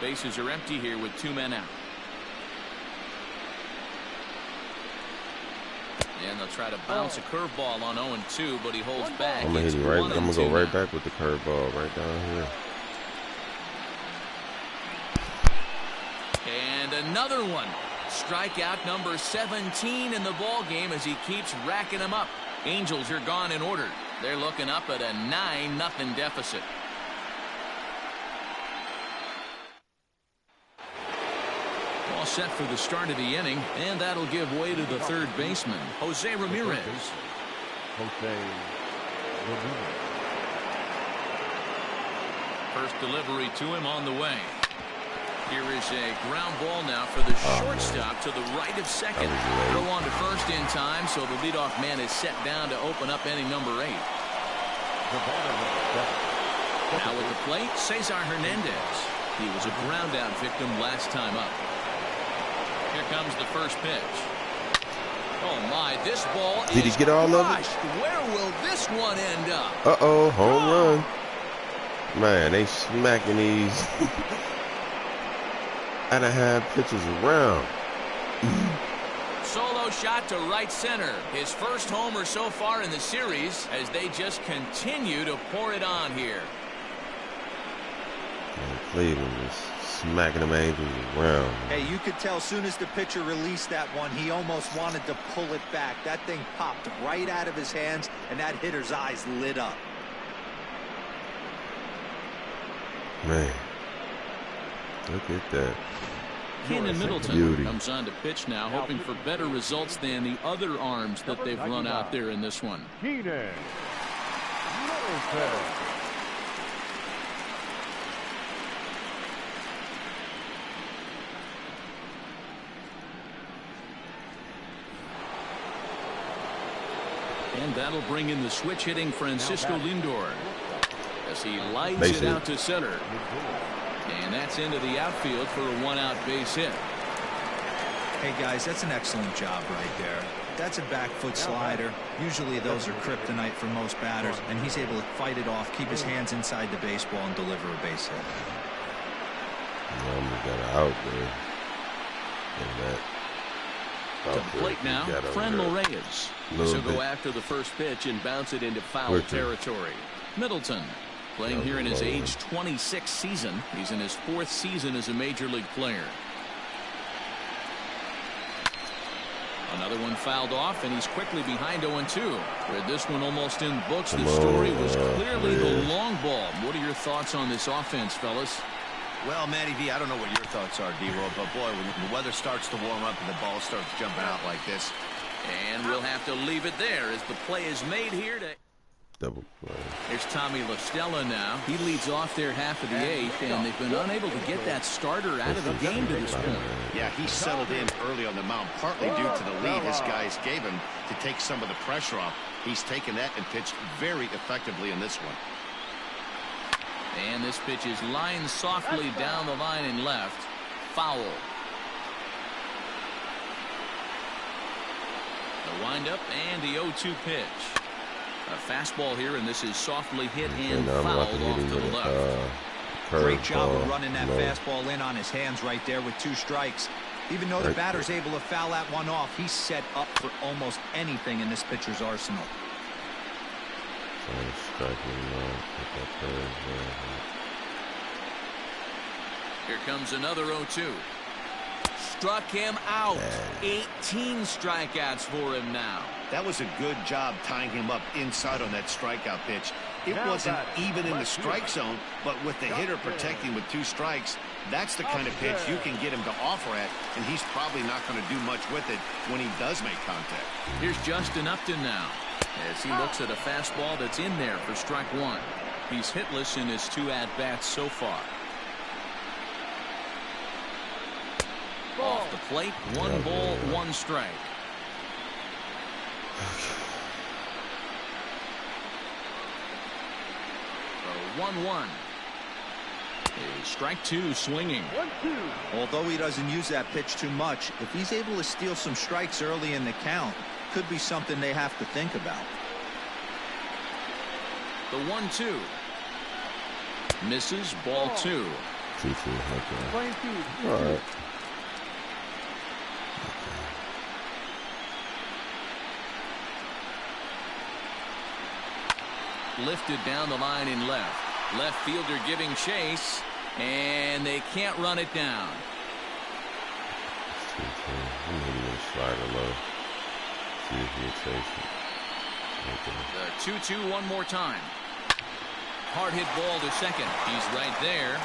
Bases are empty here with 2 men out. And they'll try to bounce a curveball on 0-2, but he holds back. I'm gonna hit it right. I'm gonna go right back with the curveball right down here. And another one. Strikeout number 17 in the ball game as he keeps racking them up. Angels are gone in order. They're looking up at a 9-0 deficit. All set for the start of the inning, and that'll give way to the third baseman, Jose Ramirez. First delivery to him on the way. Here is a ground ball now for the shortstop to the right of second. Throw on to first in time, so the leadoff man is set down to open up inning number 8. Now at the plate, Cesar Hernandez. He was a ground out victim last time up. Here comes the first pitch. Oh my, this ball Did he get all of it? Where will this one end up? Uh-oh, home run. Man, they smacking these and a half pitches around. Solo shot to right center. His first homer so far in the series as they just continue to pour it on here. Man, Cleveland is smacking them angels around. Hey, you could tell as soon as the pitcher released that one, he almost wanted to pull it back. That thing popped right out of his hands, and that hitter's eyes lit up. Man, look at that. Kenan Middleton beauty. comes on to pitch now, hoping for better results than the other arms that they've run out there in this one. Kenan Middleton. And that'll bring in the switch hitting Francisco Lindor as he lights Base it hit. out to center. And that's into the outfield for a 1-out base hit. Hey guys, that's an excellent job right there. That's a back foot slider. Usually those are kryptonite for most batters, and he's able to fight it off, keep his hands inside the baseball, and deliver a base hit. We got an out there. To the plate now, Franmil Reyes. He'll go after the first pitch and bounce it into foul territory. Middleton, playing here in his age 26 season. He's in his 4th season as a major league player. Another one fouled off, and he's quickly behind 0-2. With this one almost in the books, the story was clearly the long ball. What are your thoughts on this offense, fellas? Well, Matty V, I don't know what your thoughts are, D-Roll, but boy, when the weather starts to warm up and the ball starts jumping out like this. And we'll have to leave it there as the play is made here to... Double play. Here's Tommy La Stella now. He leads off their half of the 8th, and they've been unable to get that starter out of the game to this point. Yeah, he settled in early on the mound, partly due to the lead his guys gave him to take some of the pressure off. He's taken that and pitched very effectively in this one. And this pitch is lined softly down the line and left. Foul. The windup and the 0-2 pitch. A fastball here, and this is softly hit and fouled off to the left. Great job of running that fastball in on his hands right there with 2 strikes. Even though the batter's able to foul that one off, he's set up for almost anything in this pitcher's arsenal. Here comes another 0-2. Struck him out. 18 strikeouts for him now. That was a good job tying him up inside on that strikeout pitch. It wasn't even in the strike zone, but with the hitter protecting with 2 strikes, that's the kind of pitch you can get him to offer at, and he's probably not going to do much with it when he does make contact. Here's Justin Upton now as he looks at a fastball that's in there for strike 1. He's hitless in his 2 at-bats so far. Off the plate, 1 ball, 1 strike. So 1-1. Strike 2 swinging. 1-2. Although he doesn't use that pitch too much, if he's able to steal some strikes early in the count, could be something they have to think about. The 1-2. Misses, ball 2. Playing 2. All right. Lifted down the line in left. Left fielder giving chase, and they can't run it down. The 2-2 one more time. Hard hit ball to second. He's right there.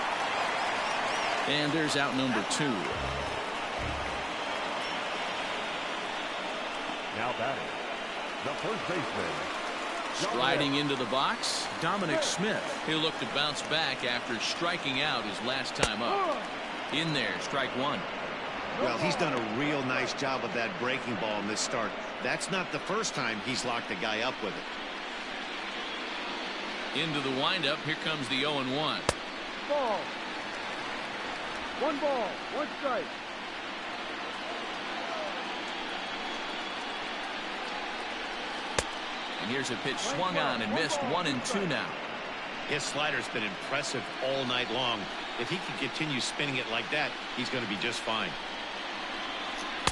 And there's out number 2. Now batting, the first baseman. Striding into the box, Dominic Smith. He'll look to bounce back after striking out his last time up. In there, strike 1. Well, he's done a real nice job of that breaking ball in this start. That's not the first time he's locked a guy up with it. Into the windup. Here comes the 0-1. Ball. 1 ball, 1 strike. And here's a pitch swung on and missed. 1-2 now. His slider's been impressive all night long. If he can continue spinning it like that, he's going to be just fine.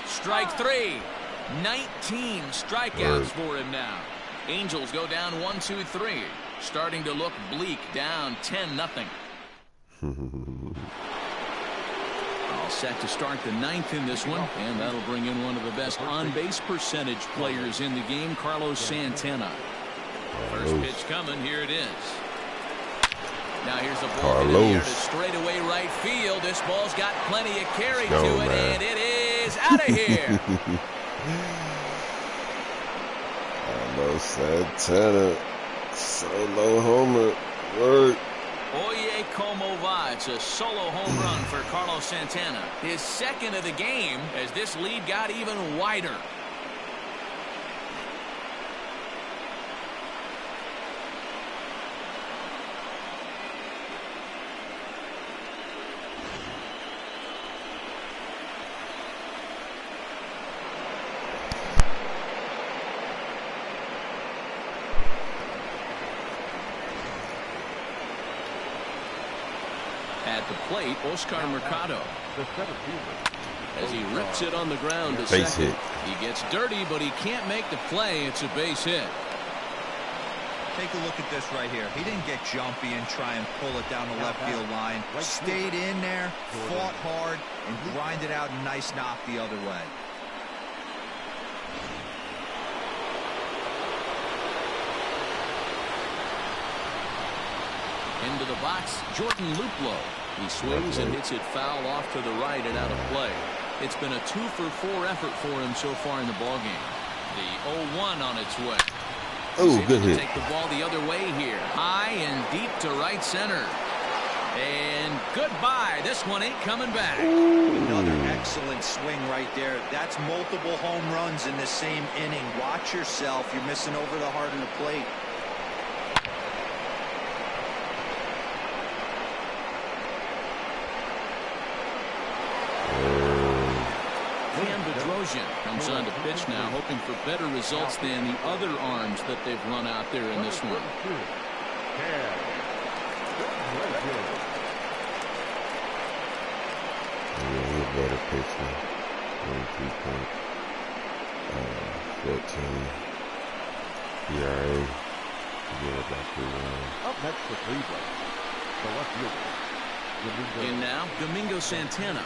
Strike 3. 19 strikeouts for him now. Angels go down 1-2-3. Starting to look bleak, down 10-0. All set to start the 9th in this one, and that'll bring in one of the best on-base percentage players in the game, Carlos Santana. First pitch coming. Here it is. Now here's the ball in the air to straightaway right field. This ball's got plenty of carry to it, and it is out of here. Carlos Santana, solo homer, work. Oye como va. It's a solo home run for Carlos Santana. His 2nd of the game as this lead got even wider. the plate, Oscar Mercado. The center fielder. As he rips it on the ground to Base second. hit. He gets dirty, but he can't make the play. It's a base hit. Take a look at this right here. He didn't get jumpy and try and pull it down the left field line. Stayed in there, fought hard, and grinded out a nice knock the other way. Into the box, Jordan Luplow. He swings and hits it foul off to the right and out of play. It's been a 2-for-4 effort for him so far in the ballgame. The 0-1 on its way. Oh, good hit. Take the ball the other way here. High and deep to right center. And goodbye. This one ain't coming back. Another excellent swing right there. That's multiple home runs in the same inning. Watch yourself. You're missing over the heart of the plate. Comes on to pitch now, hoping for better results than the other arms that they've run out there in this one. Yeah, better pitcher. 14 ERA. Up next for Cleveland, the left fielder. And now, Domingo Santana.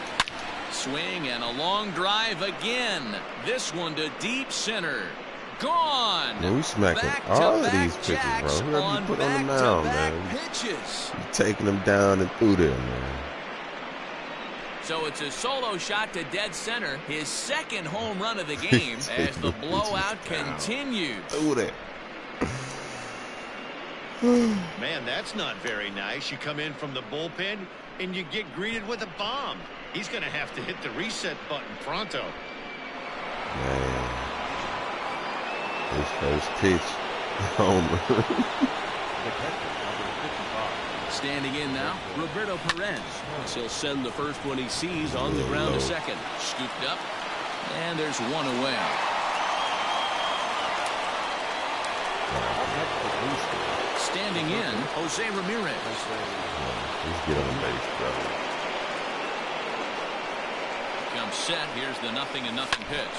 Swing and a long drive again. This one to deep center. Gone. Man, we smacking all of these pitches, bro. Whoever you put on the mound, man. Pitches. You taking them down and through there, man. So it's a solo shot to dead center. His second home run of the game as the blowout continues. Through there. Man, that's not very nice. You come in from the bullpen and you get greeted with a bomb. He's going to have to hit the reset button pronto. Man. His first pitch. Homer. Standing in now, Roberto Perez. He'll send the first one he sees on the ground to second. Scooped up, and there's one away. Standing in, Jose Ramirez. Let's get on base, brother. Comes set. Here's the 0-0 pitch.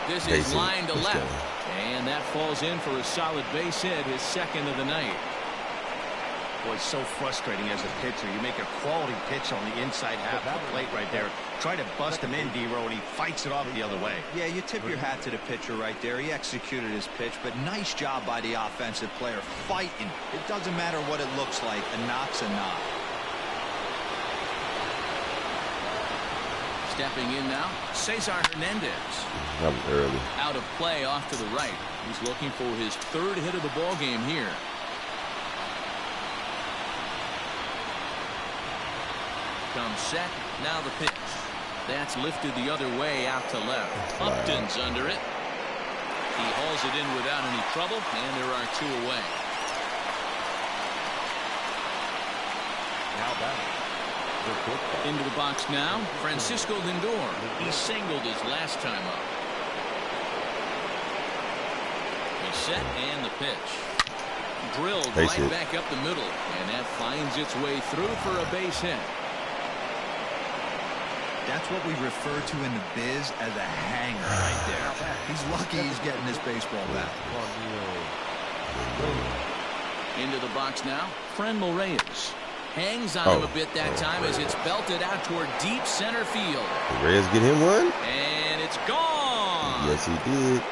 This is line to left, and that falls in for a solid base hit, his second of the night. Boy, it's so frustrating as a pitcher. You make a quality pitch on the inside half of the plate right there. Try to bust him in, D-Row, and he fights it off the other way. Yeah, you tip your hat to the pitcher right there. He executed his pitch, but nice job by the offensive player fighting. It doesn't matter what it looks like. A knock's a knock. Stepping in now, Cesar Hernandez. That was early. Out of play off to the right. He's looking for his third hit of the ball game here. Comes set. Now the pitch. That's lifted the other way out to left. Upton's under it. He hauls it in without any trouble, and there are two away. Now batting. Into the box now, Francisco Lindor. He singled his last time up. He's set, and the pitch. Drilled right back up the middle, and that finds its way through for a base hit. That's what we refer to in the biz as a hanger right there. He's lucky he's getting this baseball back. Into the box now, Franmil Reyes. Hangs on him a bit that time as it's belted out toward deep center field. Did Reyes get him one? And it's gone. Yes, he did.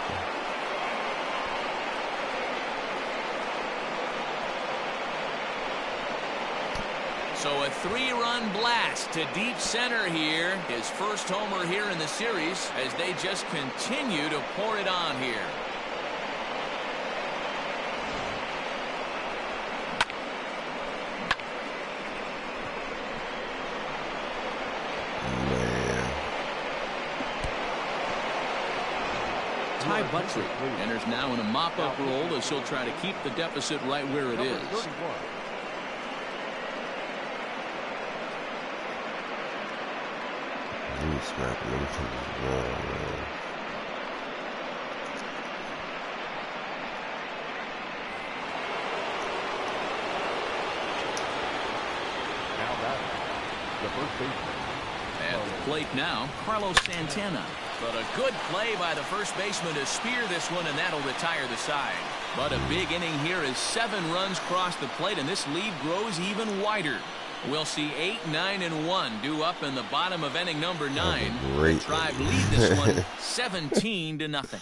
So a 3-run blast to deep center here. His first homer here in the series as they just continue to pour it on here. Ty Buttrey enters now in a mop-up role as he'll try to keep the deficit right where it is. Smacking them to the wall, man. Now batting. first baseman. At the plate now, Carlos Santana. But a good play by the first baseman to spear this one, and that'll retire the side. But a big inning here as 7 runs cross the plate, and this lead grows even wider. We'll see 8, 9, and 1 due up in the bottom of inning number 9. The Tribe lead this one 17-0.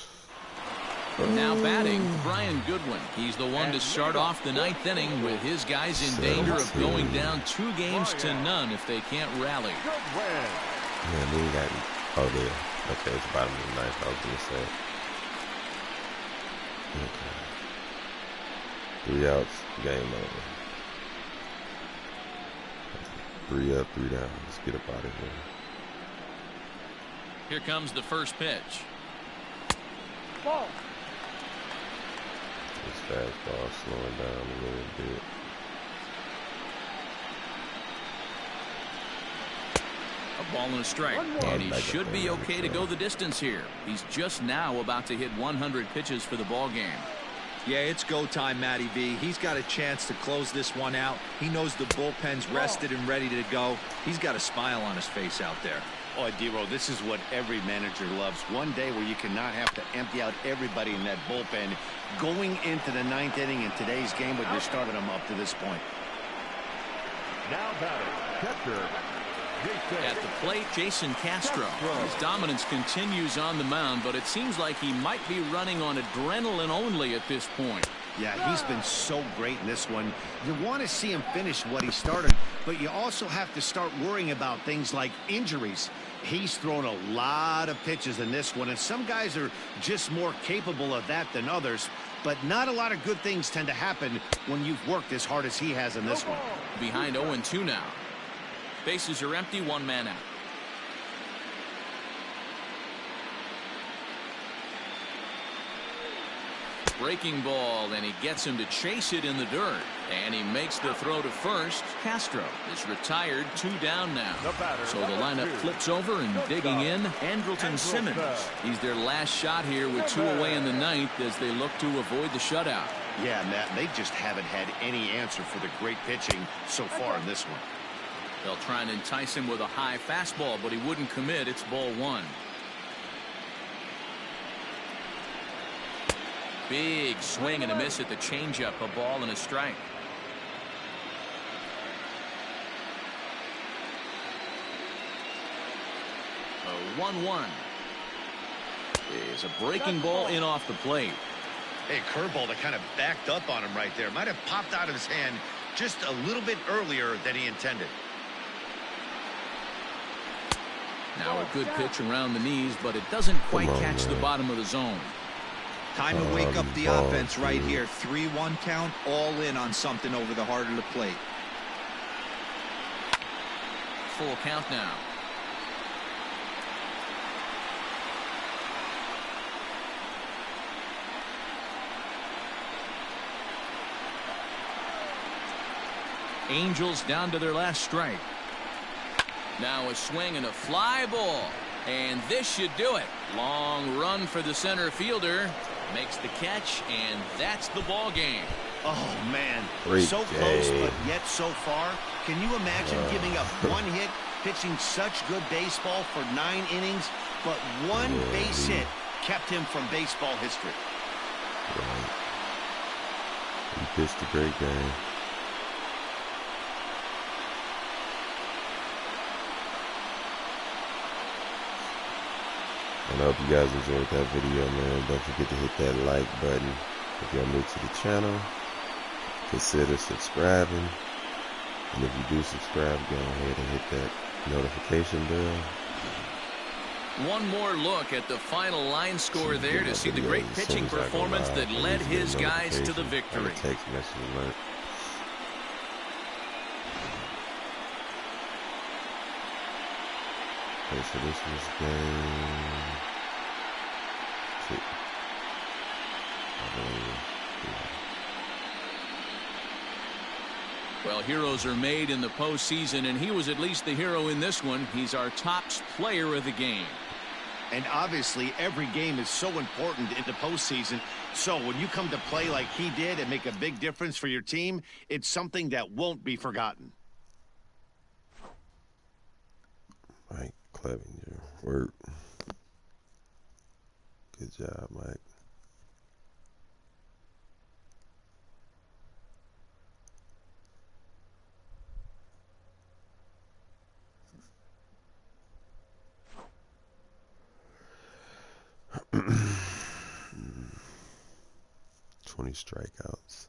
Now batting, Brian Goodwin. He's the one to start off the 9th inning with his guys in danger of going down 2 games to none if they can't rally. Yeah, we got. Oh, there. Okay, it's bottom of the 9th. I was gonna say. Okay. 3 outs, game over. 3 up, 3 down. Let's get up out of here. Here comes the first pitch. Ball. This fastball slowing down a little bit. A ball and a strike. And he should be okay to go the distance here. He's just now about to hit 100 pitches for the ball game. Yeah, it's go time, Matty B. He's got a chance to close this one out. He knows the bullpen's rested and ready to go. He's got a smile on his face out there. Oh, D-Roll, this is what every manager loves. One day where you cannot have to empty out everybody in that bullpen going into the 9th inning in today's game, but you're starting them up to this point. Now batting, catcher. At the plate, Jason Castro. His dominance continues on the mound, but it seems like he might be running on adrenaline only at this point. Yeah, he's been so great in this one. You want to see him finish what he started, but you also have to start worrying about things like injuries. He's thrown a lot of pitches in this one, and some guys are just more capable of that than others, but not a lot of good things tend to happen when you've worked as hard as he has in this one. Behind 0-2 now. Bases are empty, 1 man out. Breaking ball, and he gets him to chase it in the dirt. And he makes the throw to first. Castro is retired, 2 down now. So the lineup flips over, and digging in, Andrelton Simmons. He's their last shot here with 2 away in the 9th as they look to avoid the shutout. Yeah, Matt, they just haven't had any answer for the great pitching so far in this one. They'll try and entice him with a high fastball, but he wouldn't commit. It's ball 1. Big swing and a miss at the changeup. A ball and a strike. A 1-1. Is a breaking ball in off the plate. Hey, curveball that kind of backed up on him right there. Might have popped out of his hand just a little bit earlier than he intended. Now a good pitch around the knees, but it doesn't quite catch the bottom of the zone. Time to wake up the offense right here. 3-1 count, all in on something over the heart of the plate. Full count now. Angels down to their last strike. Now a swing and a fly ball. And this should do it. Long run for the center fielder. Makes the catch, and that's the ball game. Oh, man. Great so game. close, but yet so far. Can you imagine giving up 1 hit, pitching such good baseball for 9 innings, but 1 base hit kept him from baseball history? Right. He pitched a great game. And I hope you guys enjoyed that video, man. Don't forget to hit that like button. If you're new to the channel, consider subscribing. And if you do subscribe, go ahead and hit that notification bell. One more look at the final line score there to see the great pitching performance that led his guys to the victory. Text message alert. Okay, so this was game 2. Well, heroes are made in the postseason, and he was at least the hero in this one. He's our top player of the game. And obviously, every game is so important in the postseason. So when you come to play like he did and make a big difference for your team, it's something that won't be forgotten. Mike Clevenger. Work. Good job, Mike. Strikeouts.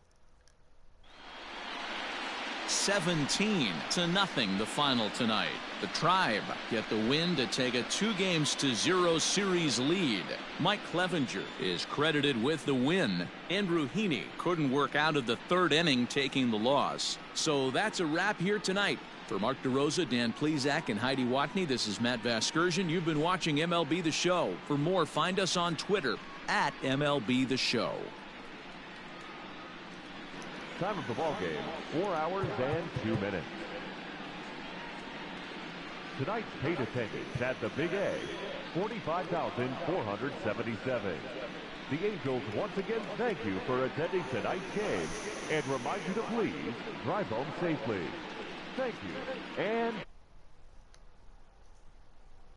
17-0 the final tonight. The Tribe get the win to take a 2-0 series lead. Mike Clevenger is credited with the win. Andrew Heaney couldn't work out of the third inning, taking the loss. So that's a wrap here tonight. For Mark DeRosa, Dan Plesac, and Heidi Watney, this is Matt Vasgersian. You've been watching MLB The Show. For more, find us on Twitter at MLB The Show. Time of the ball game, 4 hours and 2 minutes. Tonight's paid attendance at the Big A, 45,477. The Angels once again thank you for attending tonight's game and remind you to please drive home safely. Thank you, and